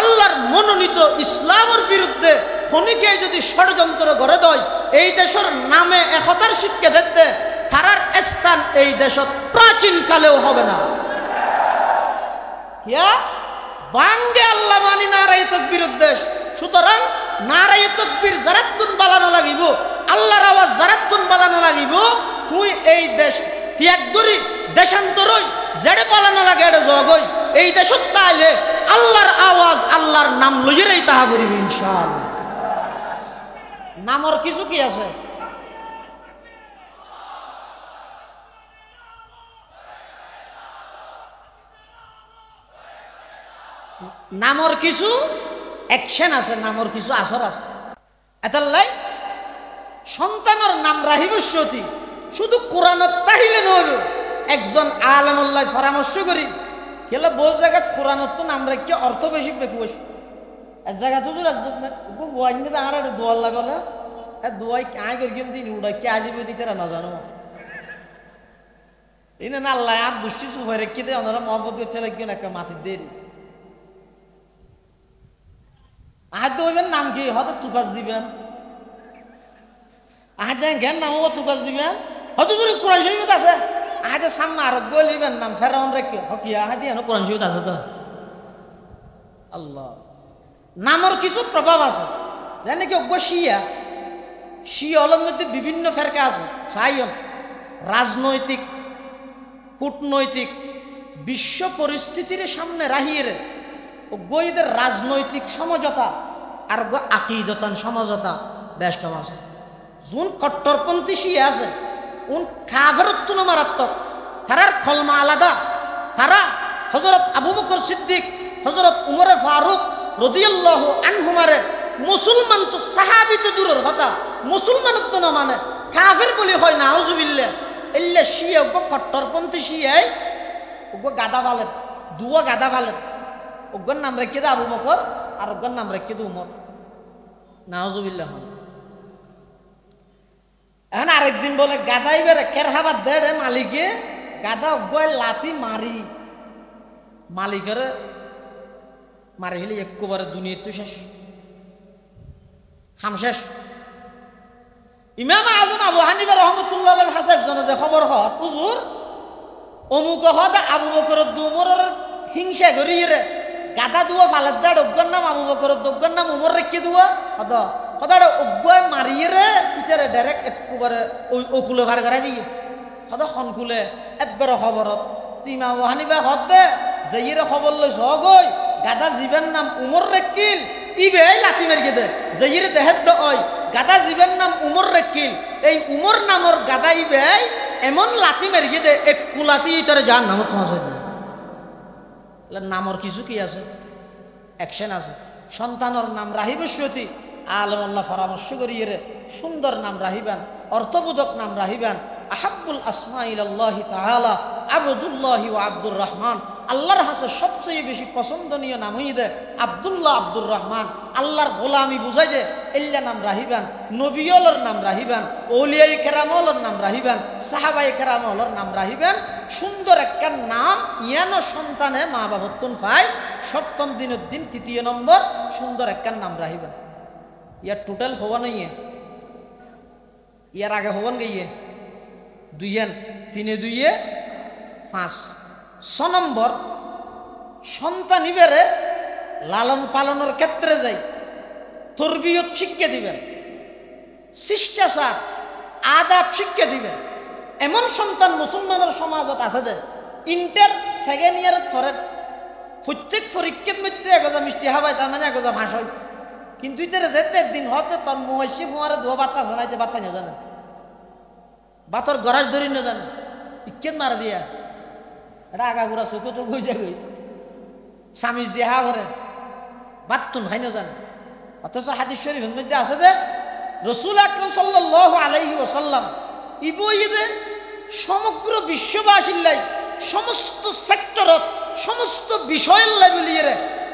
আল্লাহর মনোনীত ইসলামের বিরুদ্ধে খনিকে যদি ষড়যন্ত্র গড়ে দেয়, এই দেশের নামে একতার শিক্ষা দিতে তারার স্থান এই দেশত প্রাচীন কালেও হবে না। বাঙ্গে আল্লাহ মানি নারায়ে তাকবীর উদ্দেশ্য। সুতরাং নারায়ে তাকবীর যারাতুন বালানো লাগিব, আল্লাহর আওয়াজ যারাতুন বালানো লাগিব, তুই এই দেশ ত্যাগ করি দেশান্তরই জেড়ে পালানো লাগে এটা জগই এই দেশত তাইলে আল্লাহর আওয়াজ আল্লাহর নাম লইয়েই তাহা করিবি ইনশাআল্লাহ। নামর কিছু কি আছে? নামর কিছু অ্যাকশন আছে, নামর কিছু আসর আছে। এতাল্লাই সন্তানের নাম রাহিবস্যতি শুধু কোরআনত তাহিলে নইল, একজন আলেমুল্লাহ পরামর্শ করি গেলে বহু জায়গায় কোরআনত তো নাম রাখি অর্থ বেশি বেকুশ এক জায়গা তো আর দোয়াল্লা বলে দোয়াই আয় করি দিন উড়াই কে আজিব দিতে না জানো এই না আল্লাহ আর দুষ্টি সুভাই রেখে দেয় ওনারা মহব্বত করতে লাগবেন একটা মাটির দেরি আহাতে হইবেন নাম কি হয়তো তুকাস দিবেন, আহাতে জ্ঞান নাম হবো তুকাস দিবেন, হয়তো যদি কোরআন শরীফ আছে আহাতে সামনে আরব বলিবেন নাম ফেরাউন রেখে হকি আহাতে এনে কোরআন শরীফ আছে তো। আল্লাহ নামর কিছু প্রভাব আছে, জানে কি অজ্ঞ শিয়া শিয়লের মধ্যে বিভিন্ন ফেরকা আছে, সাইয়ন রাজনৈতিক কূটনৈতিক বিশ্ব পরিস্থিতির সামনে রাহিয়ে গইদের রাজনৈতিক সমঝোতা আর আকিদতান সমঝোতা বেশ কম আছে। যোন কট্টরপন্থী শিয়া আছে উন কাফেরত তুলো মারাত্মক, তারার কলমা আলাদা, তারা হযরত আবু বকর সিদ্দিক হযরত উমরে ফারুক রাদিয়াল্লাহু আনহুমারে মুসলমান তো সাহাবী তো দূরের কথা মুসলমান তো না মানে কাফের বলি হয় নাউজুবিল্লাহ। এল্লে শিয়া কট্টরপন্থী শিয়াই গাদা ফালেন দুয়া গাদা ফালেন, ওগর নাম রেখে দে আবু বকর আর ওগর নাম রেখে দে উমর নাউজুবিল্লাহ। এখন আরেকদিন বলে গাদাই বেড়ে কেরহাবাদ দেড়ে মালিকে গাদা অজ্ঞায় লাথি মারি মালিকের মারি ফেলে একবারে দুনিয়া তো শেষ হাম শেষ। ইমাম আজম আবু হানিফা রহমতুল্লাহ হাসান জনে যে খবর হত হুজুর অমুক হদ আবু বকর দুমরের হিংসা করি রে গাদা দুয়া ফালাদ দাঁড় অজ্ঞার নাম আবু বকর অজ্ঞার নাম উমর রেখে দুয়া হদ হদাড় অজ্ঞায় মারিয়ে রে ইতারে ডাইরেক্ট একবারে ওই ওকুলে ভার করাই দিয়ে হদ খনকুলে একবারে খবরত ইমাম আবু হানিফা হদ দে যেইরে খবর লই সগই গাদা জীবের নাম উমর রেখিল ইবে লাথি মেরকে দে যেইরে দেহেদ ওই গাদা জীবের নাম উমর রেখিল এই উমর নামর গাদা ইবে এমন লাথি মেরকে দে এক কুলাতি ইতারে যার নাম পৌঁছাই দিবে। নামর কিছু কি আছে অ্যাকশন আছে। সন্তানের নাম রাহিবস্যতি আলেমুল্লাহ পরামর্শ করিয়ে রে সুন্দর নাম রাহিবান, অর্থবোধক নাম রাহিবান। আহাব্বুল আসমা ইলাল্লাহি তাআলা আবদুল্লাহি ওয়া আব্দুর রহমান, আল্লাহর হাসে সবচেয়ে বেশি পছন্দনীয় নাম হই দে আব্দুল্লাহ আব্দুর রহমান, আল্লাহর গোলামি বুঝাই দে এল্লা নাম রাহিবান, নবিয়লর নাম রাহিবান, ওলিয়াই কেরামলর নাম রাহিবান, সাহাবায়ে কেরামলর নাম রাহিবান। সুন্দর একটা নাম ইয়ানো সন্তানে মা বাবতুন ফাই সপ্তম দিনের দিন তৃতীয় নম্বর সুন্দর একটা নাম রাহিবান। ইয়ার টোটাল হওয়া নই ইয়ার আগে হওয়ান গিয়ে দুইয়েন তিনে দুইয়ে 5 6 নম্বর সন্তান ইবেরে লালন পালনের ক্ষেত্রে যাই তরবিয়ত শিক্ষা দিবেন, শিষ্টাচার আদাব শিক্ষা দিবেন। এমন সন্তান মুসলমানের সমাজত আছে যে ইন্টার সেকেন্ড ইয়ারের পরে প্রত্যেক পরীক্ষার মধ্যে এগোজা মিষ্টি হাবাই তার মানে এগোজা ফাঁস হয় কিন্তু ইতারে যেতে দিন হতে তোর মহিষি ফুয়ারে ধোয়া বাতা জানাইতে বাতা না জানে বাতর গরাজ ধরি না জানে ইকেন মারা দিয়া এটা আগাগোড়া চোখে চোখ হয়ে যায় সামিজ দিয়ে হা করে বাতুন খাই না জানে অথচ হাদিস শরীফের মধ্যে আছে যে রাসূল আকরাম সাল্লাল্লাহু আলাইহি ওয়াসাল্লাম ইবইদে সমগ্র বিশ্ববাসীর লাই সমস্ত সেক্টরত সমস্ত বিষয়ের লাই বলিয়ে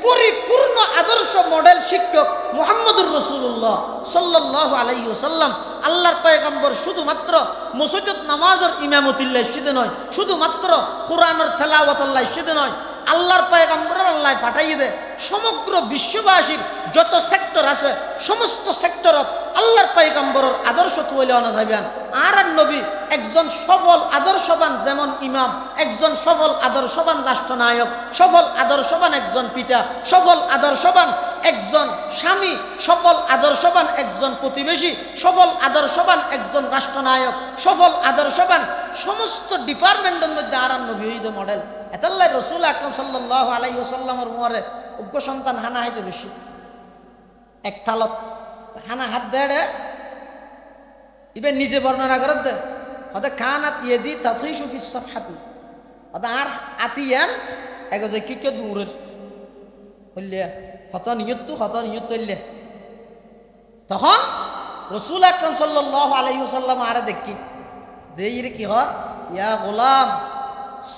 পরিপূর্ণ আদর্শ মডেল শিক্ষক মুহাম্মদুর রাসূলুল্লাহ সাল্লাল্লাহু আলাইহি ওয়াসাল্লাম আল্লাহর পয়গম্বর শুধুমাত্র মসজিদত নামাজের ইমামতিল্লাহ সেদে নয় শুধুমাত্র কোরআনের তেলাওয়াতুল্লাহ সেদে নয় আল্লাহর পয়গম্বরের আল্লাহ পাঠাইয়ে দে সমগ্র বিশ্ববাসীর যত সেক্টর আছে সমস্ত সেক্টরত আল্লাহর পয়গম্বরের আদর্শ তুলে আনা ভাইবেন আর নবী একজন সফল আদর্শবান যেমন ইমাম একজন সফল আদর্শবান রাষ্ট্রনায়ক সফল আদর্শবান একজন পিতা সফল আদর্শবান একজন স্বামী সফল আদর্শবান একজন প্রতিবেশী সফল আদর্শবান একজন রাষ্ট্রনায়ক সফল আদর্শবান সমস্ত ডিপার্টমেন্টের মধ্যে আর নবী হইদ মডেল এতাল্লাই রাসূল আকরাম সাল্লাল্লাহু আলাইহি ওয়াসাল্লামের মুয়ারে উগ্র সন্তান হানা হইতে বেশি এক থালত হানা হাত দেড়ে ইবে নিজে বর্ণনা করে দে হতে কানাত ইয়েদি তাতিশু ফিস সাফহাতি হতে আর আতিয়ান এগো যে কি দূরের হইলে হত নিয়ত হইলে তখন রাসূল আকরাম সাল্লাল্লাহু আলাইহি ওয়াসাল্লাম আরে দেখি দেইরে কি হয় ইয়া গোলাম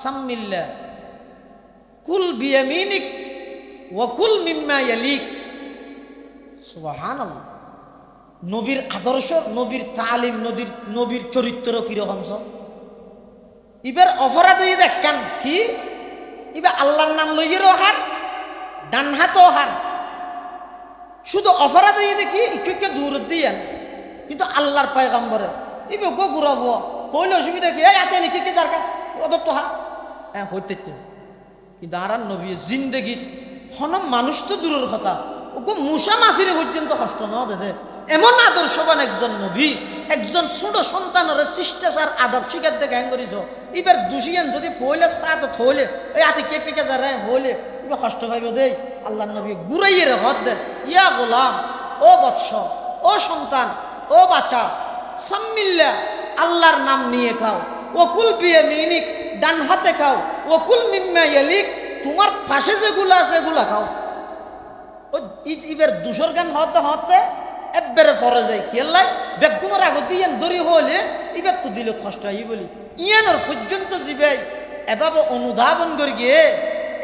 সাম্মিল্লাহ কুল বিয়ামিনিক ওয়া কুল মিম্মা ইয়ালিক সুবহানাল্লাহ নবীর আদর্শ নবীর তালিম নবীর চরিত্র কিরকম সব ইবার অপরাধ হয়ে দেখেন কি ইবা আল্লাহর নাম লইয়েরও হার ডান হাতও হার শুধু অপরাধ হয়ে দেখি একটু দূর দিয়ে কিন্তু আল্লাহর পয়গম্বরের ইবে গো গুরাব হইলে অসুবিধা কি এই আতে নিকে যার কা অদব তো হার হ্যাঁ হইতে কিন্তু আর নবী জিন্দেগি হনম মানুষ তো দূরের কথা ওগো মুসা মাসিরে পর্যন্ত কষ্ট ন দে এমন আদর্শবান একজন নবী একজন ছোট সন্তানের শিষ্টাচার আদব শিখার দেখে হ্যাং করিস এবার দুষিয়ান যদি ফইলে সাত থইলে এই আতি কে যারা হইলে এবার কষ্ট পাইব দেই আল্লাহ নবী ঘুরাইয়ে রে হদ দে ইয়া গোলাম ও বৎস ও সন্তান ও বাচ্চা সাম্মিল্লা আল্লাহর নাম নিয়ে খাও ওকুল বিয়ামিনিক ডান হাতে খাও ওকুল মিম্মা ইয়ালিক তোমার পাশে যেগুলো আছে এগুলা খাও ও ইবের দুশোর গান হতে একবারে ফরে যায় কেলাই বেগুনের আগত ইয়ান দড়ি হলে ইবার তো দিল কষ্ট আই বলি ইয়ানোর পর্যন্ত জিবাই এভাবে অনুধাবন করি গিয়ে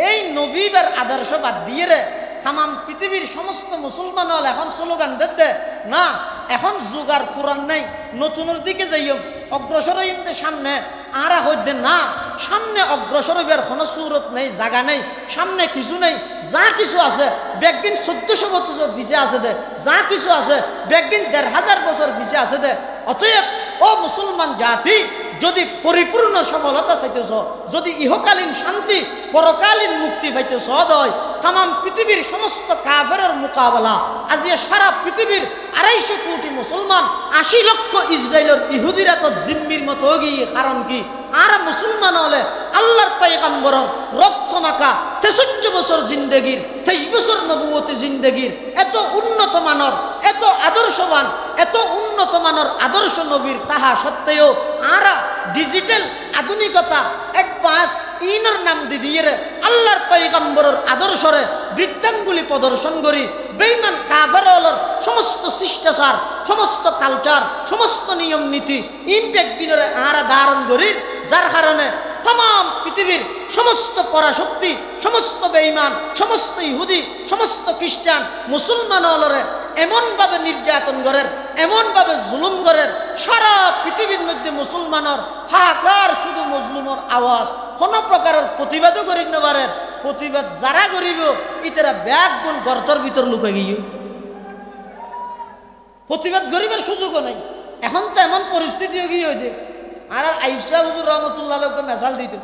এই নবীবার আদর্শ বাদ দিয়ে রে তাম পৃথিবীর সমস্ত মুসলমান হল এখন স্লোগান দে না এখন যুগার কোরআন নেই নতুনের দিকে যাইম অগ্রসর হইতে সামনে আরা হইতে না সামনে অগ্রসর হইবার কোনো সুরত নেই জায়গা নেই সামনে কিছু নেই যা কিছু আছে বেগদিন 1400 বছর পিছিয়ে আছে দে যা কিছু আছে বেগদিন 1500 বছর পিছিয়ে আছে দে অতএব ও মুসলমান জাতি যদি পরিপূর্ণ সফলতা চাইতেছ যদি ইহকালীন শান্তি পরকালীন মুক্তি পাইতেছ হয় তাম পৃথিবীর সমস্ত কাফেরের মোকাবেলা আজ সারা পৃথিবীর 250 কোটি মুসলমান 80 লক্ষ ইসরায়েলের ইহুদিরা তো জিম্মির মতো গিয়ে কারণ কি আর মুসলমান হলে আল্লাহর পয়গম্বরের রক্ত মাখা 63 বছর জিন্দেগির 23 বছর নবুয়তি জিন্দেগির এত উন্নত মানের এত আদর্শবান এত উন্নত মানের আদর্শ নবীর তাহা সত্ত্বেও আরা ডিজিটাল আধুনিকতা অ্যাডভান্স ইনর নাম দিয়ে আল্লাহর পয়গম্বরের আদর্শরে বৃত্তাঙ্গুলি প্রদর্শন করি বেঈমান কাফেরদের সমস্ত শিষ্টাচার সমস্ত কালচার সমস্ত নিয়ম নীতি ইমপ্যাক্ট দিনরে আরা ধারণ করি যার কারণে तमाम পৃথিবীর সমস্ত পরাশক্তি সমস্ত বেঈমান সমস্ত ইহুদি সমস্ত খ্রিস্টান মুসলমানরে এমন ভাবে নির্যাতন করেন এমন ভাবে জুলুম করেন সারা পৃথিবীর মধ্যে মুসলমানের হাহাকার শুধু মজলুমের আওয়াজ কোন প্রকারের প্রতিবাদও করি না পারেন প্রতিবাদ যারা করিব ইতারা ব্যাগ গুণ গর্তর ভিতর লুকাই গিয়ে প্রতিবাদ করিবার সুযোগও নাই এখন তো এমন পরিস্থিতি গিয়ে হয়েছে আর আইসা হুজুর রহমতুল্লাহ মেসাল দিত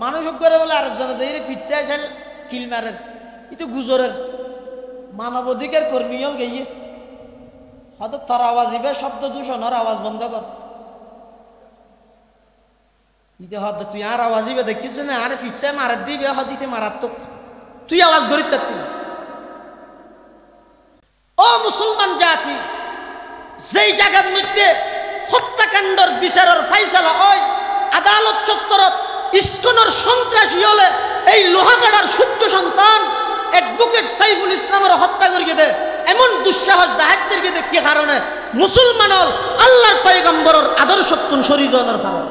মানুষ করে বলে আরেকজন যে ফিটসে আইসাল কিল মারের ইতো গুজরের মানবাধিকার কর্মী হল গিয়ে হয়তো তোর আওয়াজ ইবে শব্দ দূষণের আওয়াজ বন্ধ কর ইতে হয়তো তুই আর আওয়াজ ইবে দেখিস না আরে ফিটসে মারার দিবে হদিতে মারাত্মক তুই আওয়াজ করি তুই ও মুসলমান জাতি যেই জায়গার মধ্যে হত্যাকাণ্ডর বিচারের ফাইসালা হয় আদালত চত্বরত ইস্কনের সন্ত্রাসী হলে এই লোহাগাড়ার সূর্য সন্তান অ্যাডভোকেট সাইফুল ইসলামের হত্যা করিয়ে দেয় এমন দুঃসাহস দাহাত্তের কে কি কারণে মুসলমান আল্লাহর পয়গম্বরের আদর্শত্বন শরীজনের কারণে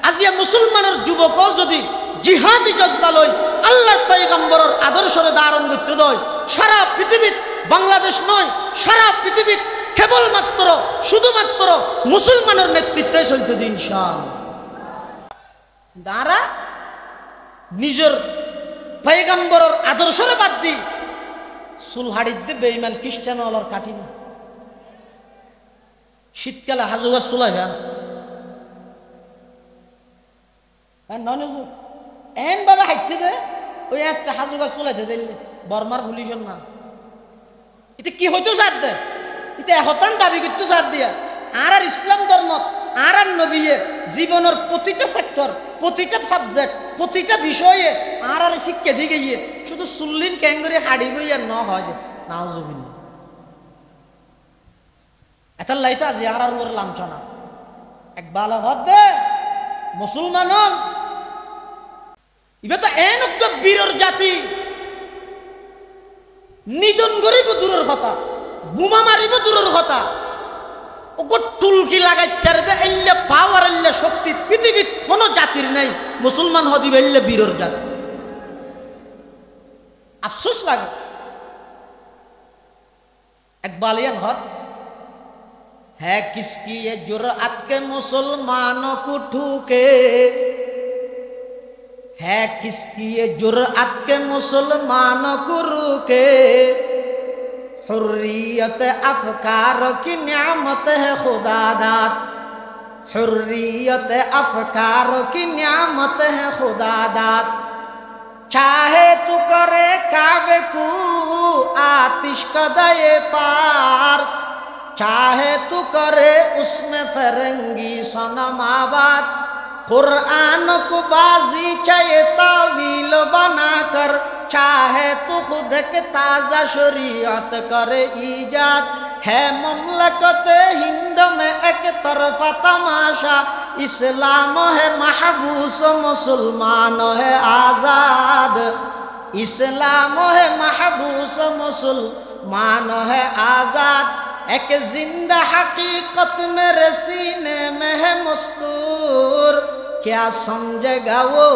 আজিয়া মুসলমানের যুবক যদি জিহাদি জজবা লই আল্লাহর পয়গম্বরের আদর্শরে ধারণ করতে দেয় সারা পৃথিবীত বাংলাদেশ নয় সারা পৃথিবীত কেবলমাত্র শুধুমাত্র মুসলমানের নেতৃত্বে চলতে দিন ইনশাআল্লাহ দাঁড়া নিজের পয়গম্বরের আদর্শরে বাদ দি চুল হাড়ি দিয়ে বেঈমান খ্রিস্টান অলর কাটি না শীতকালে হাজুগা চুলাই এন বাবা হাইতে দে ওই একটা হাজুগা চুলাইতে দিলে বর্মার পুলিশের না এটা কি হইতো সার দে এটা হতান দাবি করতো সার দিয়া আর ইসলাম ধর্ম আর নবীয়ে জীবনের প্রতিটা সেক্টর প্রতিটা সাবজেক্ট প্রতিটা বিষয়ে আর শিক্ষা দিয়ে গিয়ে শুধু সুল্লিন ক্যাঙ্গুরি হাড়ি বইয়া ন হয় যে নাউজুবিল্লাহ এটার লাইতো আজি আর ওর লাঞ্ছনা এক বালা ভাত দে মুসলমান ইবে তো এন বীরের জাতি নিধন গরিব দূরের কথা বোমা মারিব দূরের কথা ওকে টুলকি লাগাইছার দে এল্লে পাওয়ার এল্লে শক্তি পৃথিবীর কোনো জাতির নাই মুসলমান হদিবে এল্লে বীরের জাতি আফসোস লাগে এক বালিয়ান হদ है किसकी ये जुर्अत के मुसलमानों को ठूके है किसकी ये जुर्अत के मुसलमानों को रूके हुर्रियत अफकार की नियामत है खुदा दात हुर्रियत अफकार की नियामत है खुदा दात चाहे तू करे काबे को आतिश कदये पार्स चाहे तू करे उसमें फरंगी सनमाबाद कुरान को बाजी चाहे तावील बनाकर चाहे तू खुद के ताज़ा शरीयत करे ईजाद है ममलकत हिंद में एक तरफा तमाशा इस्लाम है महबूस मुसलमान है आज़ाद इस्लाम है महबूस मुसलमान है आज़ाद एक जिंदा हकीकत मेरे सीने में है मस्तूर क्या समझेगा वो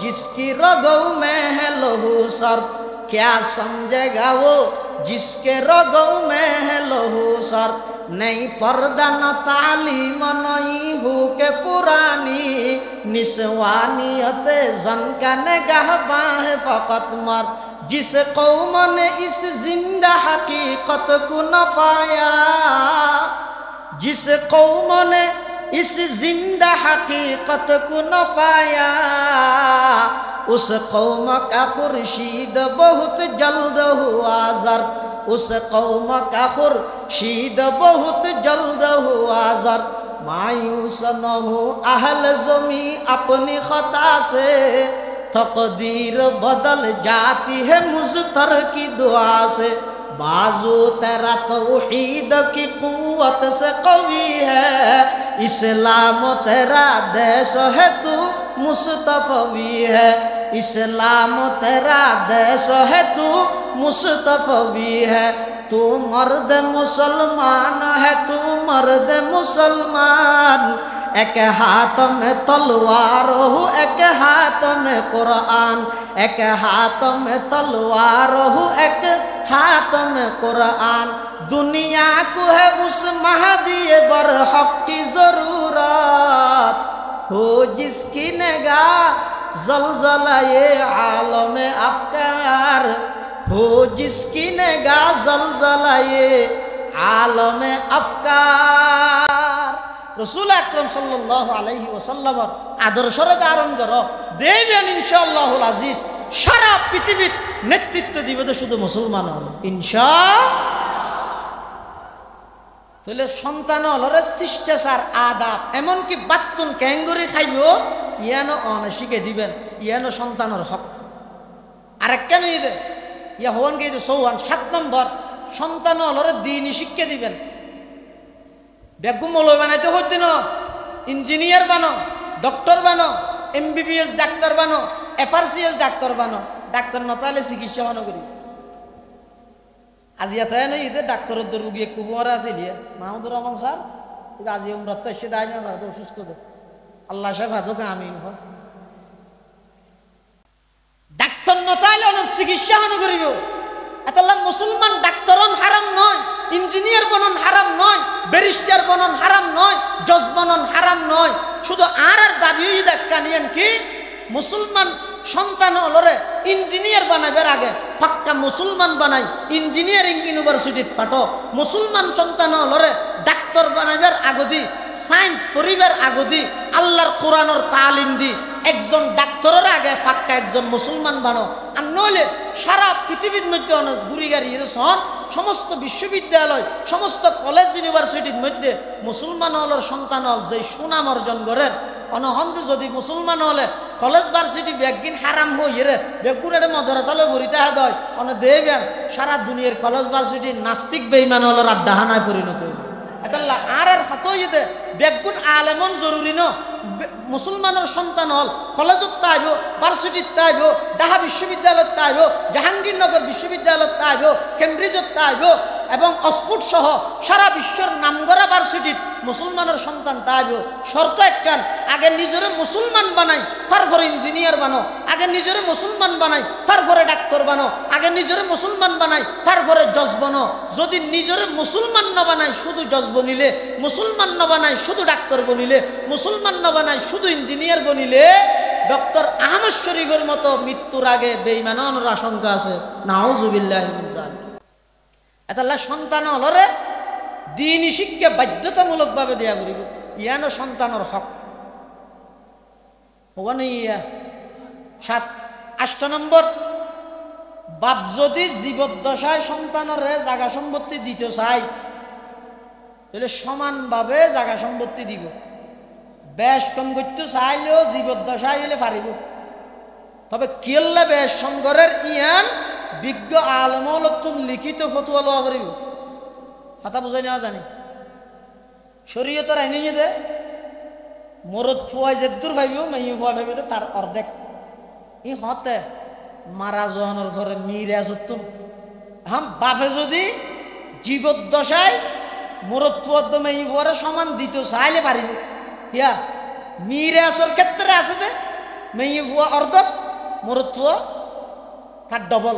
जिसकी रगों में है लहू सर क्या समझेगा वो जिसके रगों में है लहू सर नहीं पर्दा न तालीम नहीं हो के पुरानी निस्वानियत जन का निगाहबां है फकत मर्द जिस कौम ने इस जिंदा हकीकत को न पाया जिस कौम ने इस जिंदा हकीकत को न पाया उस कौम का खुर्शीद बहुत जल्द हुआ जर्द उस कौम का खुर्शीद बहुत जल्द हुआ जर्द मायूस न हो अहल ज़मी अपनी खता से तकदीर बदल जाती है मुज़तर की दुआ से बाजू तेरा तौहीद की कुव्वत से कवी है इस्लाम तेरा देश है तू मुस्तफ़वी है इस्लाम तेरा देश है तू मुस्तफ़वी है तू मर्द मुसलमान है तू मर्द मुसलमान एक हाथ में तलवार हो एक हाथ में कुरान एक हाथ में तलवार हो एक हाथ में कुरान दुनिया को है उस महदी बरहक की जरूरत हो जिसकी निगाह जलजला ये आलम अफकार हो जिसकी निगाह जलजला ये आलम अफकार रसूल अकरम सल्लल्लाहु अलैहि वसल्लम आदर्शरे धारण करो देवेन इंशाअल्लाहुल अजीज सारा पृथिवीत नेतृत्व दिबे तो शुधु मुसलमान इंशाअल्लाह তাহলে সন্তান হলরে শিষ্টাচার আদাব এমনকি বাতুন ক্যাঙ্গুরি খাইব ইয়ানো অনশিকে দিবেন ইয়ানো সন্তানের হক আরেকটা নিয়ে দে ইয়া হন কে সৌহান 7 নম্বর সন্তান হলরে দিনই শিক্ষা দিবেন। বেগম মৌলবি বানাইতে হচ্ছে না, ইঞ্জিনিয়ার বানো, ডক্টর বানো, MBBS ডাক্তার বানো, FRCS ডাক্তার বানো। ডাক্তার নতালে চিকিৎসা বানো করি আজি এটাই নয় ঈদের ডাক্তারের তো রুগী কুমার আছে মাহমুদুর রহমান স্যার আজি উমরাত তো এসে দেয় না, আমরা তো অসুস্থ তো আল্লাহ সাহেব হাতকে আমি ডাক্তার নতাইলে অনেক চিকিৎসা বানো করিব। এতাল্লাহ মুসলমান ডাক্তারন হারাম নয়, ইঞ্জিনিয়ার বনন হারাম নয়, ব্যারিস্টার বনন হারাম নয়, জজ বনন হারাম নয়। শুধু আর দাবি দেখা নিয়েন কি মুসলমান সন্তান হলরে ইঞ্জিনিয়ার বানাইবার আগে পাক্কা মুসলমান বানাই ইঞ্জিনিয়ারিং ইউনিভার্সিটিত পাঠো। মুসলমান সন্তান হলরে ডাক্তার বানাইবার আগদি সায়েন্স পড়িবার আগদি আল্লাহর কোরআনের তালিম দি একজন ডাক্তারের আগে পাক্কা একজন মুসলমান বানো। আর নইলে সারা পৃথিবীর মধ্যে অনেক গুড়ি গাড়ি হন সমস্ত বিশ্ববিদ্যালয় সমস্ত কলেজ ইউনিভার্সিটির মধ্যে মুসলমান হলের সন্তান হল যে সুনাম অর্জন করেন অনহন্তে যদি মুসলমান হলে কলেজ ভার্সিটি ব্যাগিন হারাম হয়ে রে বেগুন এটা মদরাসালে ভরিতে হয় অনে দেবেন সারা দুনিয়ার কলেজ ভার্সিটি নাস্তিক বেইমান হলের আড্ডাহানায় পরিণত হইবে। এতাল্লাহ আর হাত হইতে বেগুন আলেমন জরুরি ন মুসলমানের সন্তান হল কলেজত তাইব, ভার্সিটিত তাইব, ঢাকা বিশ্ববিদ্যালয়ত তাইব, জাহাঙ্গীরনগর বিশ্ববিদ্যালয়ত তাইব, কেমব্রিজত তাইব এবং অক্সফোর্ড সহ সারা বিশ্বের নামগড়া ভার্সিটিত মুসলমানের সন্তান তাইব। শর্ত একখান আগে নিজেরে মুসলমান বানাই তারপরে ইঞ্জিনিয়ার বানো, আগে নিজেরে মুসলমান বানাই তারপরে ডাক্তার বানো, আগে নিজেরে মুসলমান বানাই তারপরে জজ বানো। যদি নিজেরে মুসলমান না বানাই শুধু জজ বনিলে, মুসলমান না বানাই শুধু ডাক্তার বনিলে, মুসলমান না বানাই শুধু ইঞ্জিনিয়ার বনিলে ডক্টর আহমদ শরীফের মতো মৃত্যুর আগে বেঈমানের আশঙ্কা আছে। নাউজুবিল্লাহি মিন যালিক। এতাল্লাহ সন্তান হলরে দিনই শিক্ষা বাধ্যতামূলক ভাবে দেয়া করিব, ইয়ানো সন্তানের হক হবানি। ইয়া 7 নম্বর বাপ যদি জীবদ্দশায় সন্তানের জাগা সম্পত্তি দিতে চাই তাহলে সমানভাবে জাগা সম্পত্তি দিব। বেশ কম করতে চাইলেও জীবদ্দশায় হলে পারিব। তবে কিল্লা বেশ সংগরের ইয়ান বিজ্ঞ আলমতুন লিখিত ফতুয়া লওয়া করিব। কথা বুঝাই নেওয়া জানি শরীয়তের আইনে দে মরদ ফুয়াই যে দূর ভাবিব মেয়ে ফুয়া ভাবিব তার অর্ধেক ই হতে মারা জহানোর ঘরে মিরা সত্যম হাম বাপে যদি জীবদ্দশায় মরদ ফুয়ার মেয়ে ফুয়ারে সমান দিতে চাইলে পারিব। ইয়া মিরাসর ক্ষেত্রে আছে দে মেয়ে ফুয়া অর্ধেক মরদ ফুয়া তার ডবল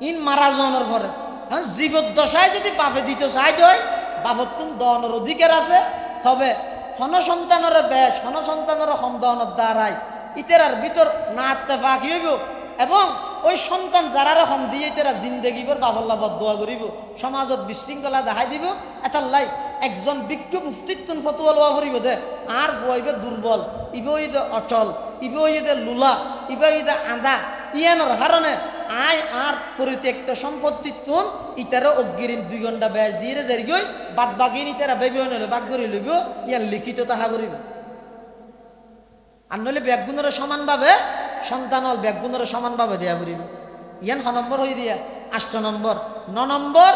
ইন মারা জহানোর ঘরে। হ্যাঁ জীবদ্দশায় যদি বাপে দিতে চাই হয় বাপর তুমি দহনের অধিকার আছে। তবে হন সন্তানের বেশ হন সন্তানের হম দহনের দ্বারাই ইতেরার ভিতর না ইত্তেফাক হইব এবং ওই সন্তান যারা হম দিয়ে ইতেরা জিন্দেগিবর বাফল্লা বদদোয়া করিব, সমাজত বিশৃঙ্খলা দেখাই দিব। এটার লাই একজন বিজ্ঞ মুফতিত্তুন ফতুয়া লওয়া করিব দে আর ফুয়াইবে দুর্বল, ইবইদে অচল, ইবইদে লুলা, ইবইদে আদা ইয়ানোর হারণে আয় আর পরিত্যক্ত সম্পত্তি তুন ইতারা অগ্রিম 2 ঘন্টা ব্যাস দিয়ে যাই গই বাদ বাগিন ইতারা বেবি হলে বাগ করে লইব ইয়ার লিখিত তাহা করিব। আর নইলে ব্যাগগুণের সমানভাবে সন্তান হল ব্যাগগুণের সমানভাবে দেয়া করিব। ইয়ান 6 নম্বর হয়ে দিয়া। 8 নম্বর 9 নম্বর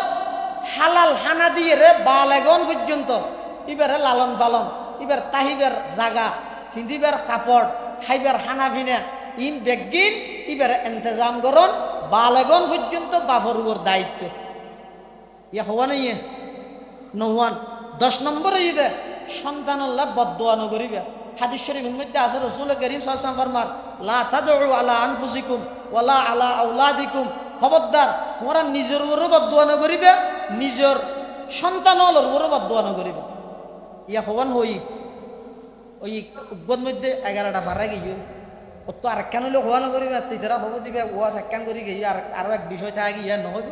হালাল হানা দিয়ে রে বালেগন পর্যন্ত এবারে লালন পালন এবার তাহিবার জাগা ফিন্দিবার কাপড় খাইবার হানা ফিনা ইন বেগিন এবারে ইন্তজাম করুন বালেগন পর্যন্ত বাফর উপর দায়িত্ব। ইয়া হওয়া নাই নওয়ান। 10 নম্বর দে সন্তান আল্লাহ বদদোয়া নকরিবে। হাদিস শরীফের মধ্যে আছে রাসূল করিম সাল্লাল্লাহু আলাইহি ওয়াসাল্লাম ফরমান লা তাদউ আলা আনফুসিকুম ওয়ালা আলা আওলাদিকুম। খবরদার তোমরা নিজের উপরও বদদোয়া নকরিবে, নিজের সন্তানের উপরও বদদোয়া নকরিবে। ইয়া হওয়ান হই ওই উগ্বদ মধ্যে 11টা ফারা গিয়ে ও তো আর একখান হইলে হওয়া নকরিবে তিতারা খবর দিবে ওয়াজ একখান করে গিয়ে আর আরো এক বিষয় থাকে ইয়া নহইব।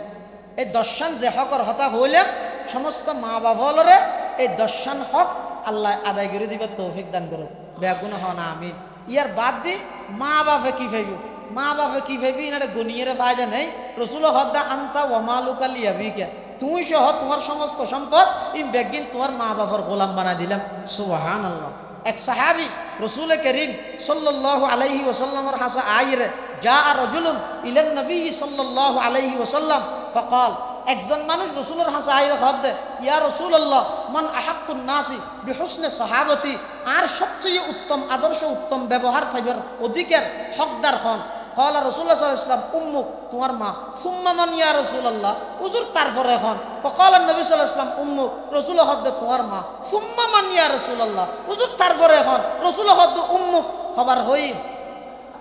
এই দর্শন যে হকর হতা হইলে সমস্ত মা বাপলরে এই দর্শন হক আল্লাহ আদায় করে দিবে তৌফিক দান করো বেগুন হন আমিন। ইয়ার বাদ দি মা বাপে কি ভাইব, মা বাপে কি ভাইবি এটা গনিয়ের ফায়দা নেই। রসুল হদ্দা আন্তা ওয়ামালুকা লিয়াবিকা তুই সহ তোমার সমস্ত সম্পদ ইন বেগিন তোমার মা বাপর গোলাম বানাই দিলাম। সুবহানাল্লাহ। এক সাহাবী রসুল করিম সাল্লাল্লাহু আলাইহি ওয়াসাল্লামের হাসা আইরে যা রাজুলুন ইলান নবী সাল্লাল্লাহু আলাইহি ওয়াসাল্লাম ফাকাল একজন মানুষ রসুলের হাসা আইরে ঘর দে, ইয়া রাসূলুল্লাহ মান আহাক্কুন নাসি বিহুসনি সাহাবতি, আর সবচেয়ে উত্তম আদর্শ উত্তম ব্যবহার ফাইবার অধিকার হকদার হন। কলা রাসূলুল্লাহ সাল্লাল্লাহু আলাইহি ওয়াসাল্লাম উম্মুক, তোমার মা। সুম্মা মান ইয়া রাসূলুল্লাহ, হুজুর তারপরে এখন। ফকালা নবী সাল্লাল্লাহু আলাইহি ওয়াসাল্লাম উম্মুক, রাসূল হদ্দ তোমার মা। সুম্মা মান ইয়া রাসূলুল্লাহ, হুজুর তারপরে এখন। রাসূল হদ্দ উম্মুক, খবর হই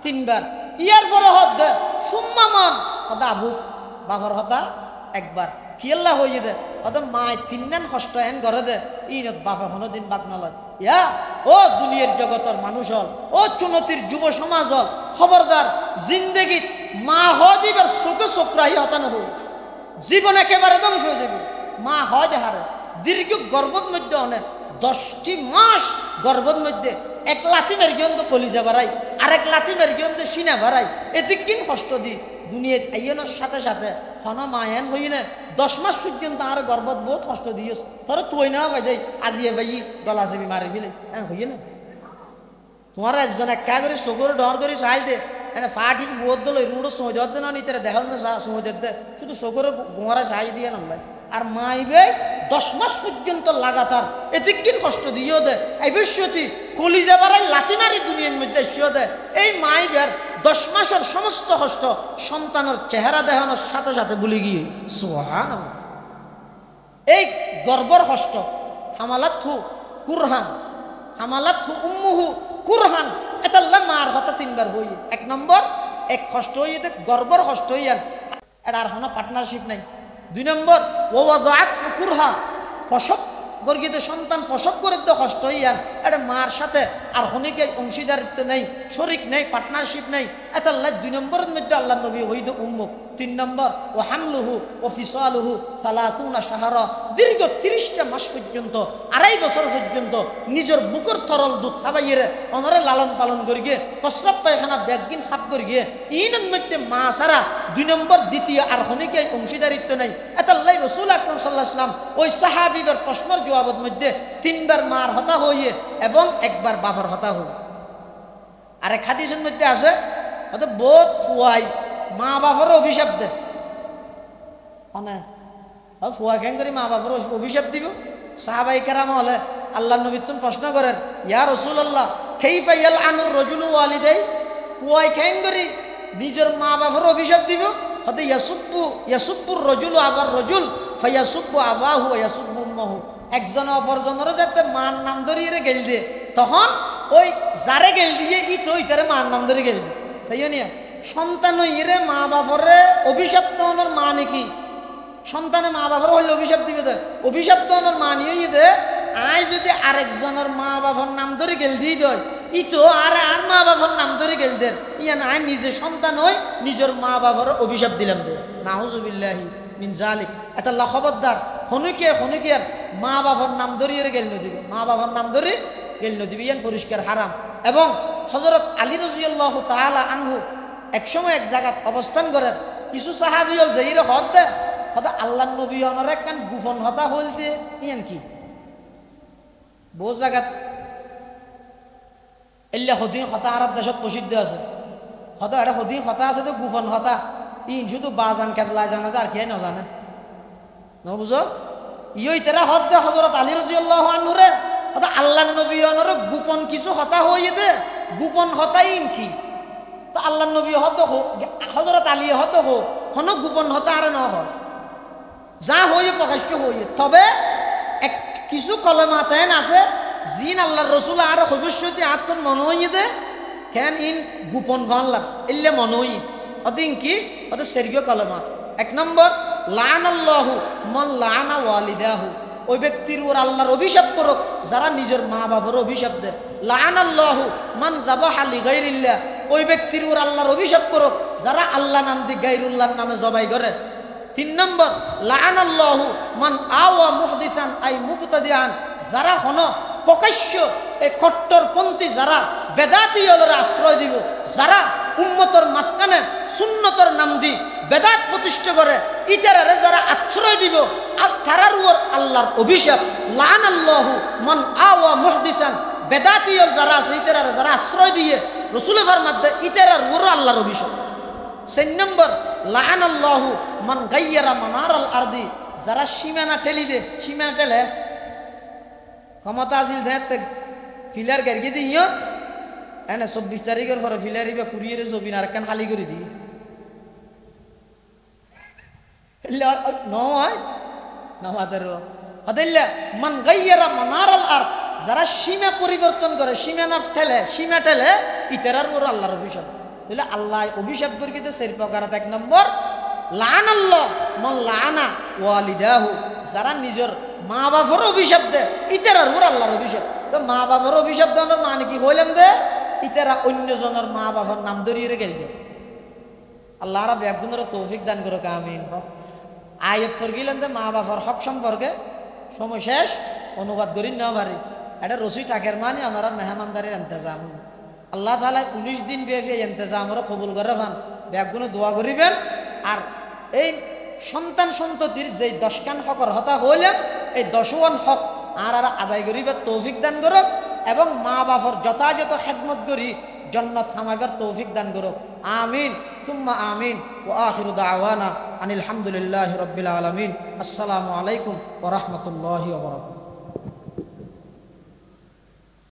তিনবার। ইয়ার পরে হদ্দ সুম্মা মান, হদা আবু বাবার হতা একবার। কি আল্লাহ হয়ে দে হদ মায় তিনদিন কষ্ট এন ঘরে দে ইনত বাবা হনো দিন বাদ নলয়। ইয়া ও দুনিয়ার জগতের মানুষ হল, ও চুনতির যুব সমাজ হল, খবরদার জিন্দেগিত মা হয় দিবার চোখে চোখরাহি হতানো হল, জীবন একেবারে ধ্বংস হয়ে যাবে। মা হয় দেহারে দীর্ঘ গর্ভর মধ্যে অনেক 10টি মাস গর্ভর মধ্যে এক লাথি মেরে গিয়ে তো কলিজা বাড়াই, আরেক লাথি মেরে গিয়ে তো সিনা বাড়াই, এতে কিন কষ্ট দি দুনিয়ার আইনের সাথে সাথে হন মায়ান হইলে 10 মাস পর্যন্ত আর গর্ভত বহুত কষ্ট দিয়েছ। তোর তুই না ভাই দেই আজিয়ে ভাই গলা চেপি মারি বিলে হ্যাঁ হইয়ে না। তোমার একজন একা করে চকুর ডর করে চাই দে এনে ফাটি ফুয়ত দিল রুড়ো সময় দেওয়ার না নিতে দেখাল না সময় দে শুধু চকুরে গোঁয়ারা চাই দিয়ে নাম আর মাইবে 10 মাস পর্যন্ত লাগাতার এতিকিন কষ্ট দিয়েও দে অবশ্যই কলিজা বাড়াই লাথি মারি দুনিয়ার মধ্যে শিও দে। এই মাইবের 10 মাসের সমস্ত কষ্ট সন্তানের চেহারা দেখানোর সাথে সাথে বলে গিয়ে সুবহানাল্লাহ। এই গর্বর কষ্ট হামালাত হু কুরহান, হামালাত হু উম্মুহু কুরহান, এটা মার কথা 3বার হই। 1 নম্বর এক কষ্ট হইয়ে দে গর্বর কষ্ট হইয়ান, এটা আর কোনো পার্টনারশিপ নাই। 2 নম্বর ওয়াযাআত কুরহা, প্রসব গর্গিত সন্তান প্রসব করে তো কষ্ট হইয়ান, এটা মার সাথে আর হনিকে অংশীদারিত্ব নেই, শরিক নেই, পার্টনারশিপ নেই। এটা আল্লাহ 2 নম্বরের মধ্যে আল্লাহ নবী হইদ উম্মুক। 3 নম্বর ও হামলুহু ও ফিসালুহু 30 শাহরা, দীর্ঘ 30টা মাস পর্যন্ত 2.5 বছর পর্যন্ত নিজের বুকের তরল দুধ খাবাইয়ে অনরে লালন পালন করি গিয়ে প্রস্রাব পায়খানা ব্যাগিন সাফ করি গিয়ে ইনের মধ্যে মা সারা 2 নম্বর দ্বিতীয় আর হনিকে অংশীদারিত্ব নেই। এটা আল্লাহ রাসূল আকরাম সাল্লাল্লাহু আলাইহি ওয়াসাল্লাম ওই সাহাবীদের প্রশ্নের জবাবের মধ্যে 3বার মার হতা হইয়ে এবং 1বার বাবার হতা হই। আরেক হাদিসের মধ্যে আছে হয়তো বোধ ফুয়াই মা বাবার অভিশাপ দে, ফুয়া কেন করি মা বাবার অভিশাপ দিব। সাহাবাই কেরাম হলে আল্লাহ নবী তুমি প্রশ্ন করেন ইয়া রাসূলুল্লাহ কাইফা ইয়ালআনুর রাজুলু ওয়ালিদাই, ফুয়াই কেন করি নিজের মা বাবার অভিশাপ দিব। হয়তো ইয়াসুব্বুর রাজুলু আবার রাজুল ফায়াসুব্বু আবাহু ওয়া ইয়াসুব্বু উম্মাহু, একজন অপরজনের যাতে মার নাম ধরিয়ে গেল দিয়ে তখন ওই যারে গেল দিয়ে ই তো ইতারে মার নাম ধরে গেল দিয়ে তাই নিয়ে সন্তান ইরে মা বাপরে অভিশাপ দেওয়ানোর মা নাকি সন্তানে মা বাপর হইলে অভিশাপ দিবে দে, অভিশাপ দেওয়ানোর মা নিয়ে দে আয় যদি আরেকজনের মা বাবার নাম ধরে গেল দিয়ে দেয় ই তো আর মা বাবার নাম ধরে গেল দের ইয়া না নিজে সন্তান হই নিজের মা বাবার অভিশাপ দিলাম দে। নাউজুবিল্লাহি মিন জালিক। এটা আল্লাহ খবরদার হনুকে মা বাবার নাম ধরিয়ে গেল নদিবে, মা বাবার নাম ধরে গেল নদিবে, ইয়ান পরিষ্কার হারাম। এবং হযরত আলী রাদিয়াল্লাহু তাআলা আনহু একসময় এক জায়গাত অবস্থান করেন, কিছু সাহাবী হল যেইরে হদ দে হদা আল্লাহ নবী অনর একখান গোপন হতা হল দিয়ে ইয়ান কি বহু জায়গাত এল্লা হদিন হতা আর দেশত প্রসিদ্ধ আছে, হদা এটা হদিন হতা আছে তো গোপন হতা ইন শুধু বাজান কেবলা জানে আর কে না জানে না বুঝো ইই তেরা হদ দে হযরত আলী রাদিয়াল্লাহু আনহু রে হদা আল্লাহ নবী অনর গোপন কিছু হতা হই দে, গোপন হতা ইন কি তো আল্লাহ নবী হদ হযরত আলী হদ হন গোপন হতা আর ন হয় যা হয়ে প্রকাশ্য হয়ে, তবে এক কিছু কলেমাতেন আছে জিন আল্লাহর রসুল আর ভবিষ্যতে আত্মন মনে হইয়ে দে কেন ইন গোপন ভানলাম এলে মনে হই অদিন কি অত সেরগীয় কলেমা। 1 নম্বর লানাল্লাহু মান লানা ওয়ালিদাহু, ওই ব্যক্তির উপর আল্লাহর অভিশাপ করুক যারা নিজের মা বাবার অভিশাপ দেয়। লানাল্লাহু মান যাবাহা লিগাইরিল্লাহ, ওই ব্যক্তির উপর আল্লাহর অভিশাপ করুক যারা আল্লাহ নাম দিয়ে গায়রুল্লাহর নামে জবাই করে। 3 নম্বর লানাল্লাহু মান আওয়া মুহদিসান আই মুবতাদিআন, যারা হন প্রকাশ্য এই কট্টরপন্থী যারা বেদাতি হলরে আশ্রয় দিব, যারা উম্মতর মাঝখানে সুন্নতর নাম দি বেদাত প্রতিষ্ঠা করে ইতারারে যারা আশ্রয় দিব আর তারার উপর আল্লাহর অভিশাপ। লানাল্লাহু মান আওয়া মুহদিসান, বেদাতি হল যারা আছে ইতারারে যারা আশ্রয় দিয়ে রসুলের মধ্যে ইতারার উপর আল্লাহর অভিশাপ। 4 নম্বর লাআনাল্লাহু মান গায়্যারা মানারাল আরদি, যারা সীমানা ঠেলি দে, সীমানা ঠেলে ক্ষমতা আছিল দেখতে ফিলার গাড়ি দিও এনে 24 তারিখের পরে ফিলার ইবা কুরিয়ারে ছবি আর একখান খালি করে দিই নয় নওয়াদের হদাইল্লা মান গায়্যারা মানারাল আরদ, যারা সীমা পরিবর্তন করে, সীমানা ঠেলে, সীমা ঠেলে, ইতারার উপর আল্লাহর অভিশাপ। তাহলে আল্লাহ অভিশাপ করে দিতে 4 প্রকার। 1 নম্বর লাআনাল্লাহ মান লাআনা ওয়ালিদাহু, যারা নিজের মা বাবার অভিশাপ দেয়, ইতারার উপর আল্লাহর অভিশাপ। তো মা বাবার অভিশাপ দেওয়ার মানে কি হইলাম দে ইতারা অন্যজনের মা বাবার নাম ধরিয়ে গেল দে। আল্লাহ রাব্বুল আলামিনের তৌফিক দান করুক, আমিন। আয়াত পড়গিলেন যে মা বাবার হক সম্পর্কে সময় শেষ, অনুবাদ করি নেওয়া পারি। এটা রসি টাকের মানে ওনারা মেহমানদারির ইন্তজাম। আল্লাহ তাআলা 19 দিন ব্যাপী ইন্তজামরা কবুল করে পান, ব্যাগগুলো দোয়া করিবেন। আর এই সন্তান সন্ততির যে 10 খান হকর হতা হইলেন, এই 10ওয়ান হক আর আদায় করিবার তৌফিক দান করুক, এবং মা বাবার যথাযথ খেদমত করি জান্নাত থামাইবার তৌফিক দান করুক, আমিন সুম্মা আমিন। ওয়া আখিরু দাওয়ানা আনিল হামদুলিল্লাহি রাব্বিল আলামিন। আসসালামু আলাইকুম ওয়া রাহমাতুল্লাহি ওয়া বারাকাতুহু।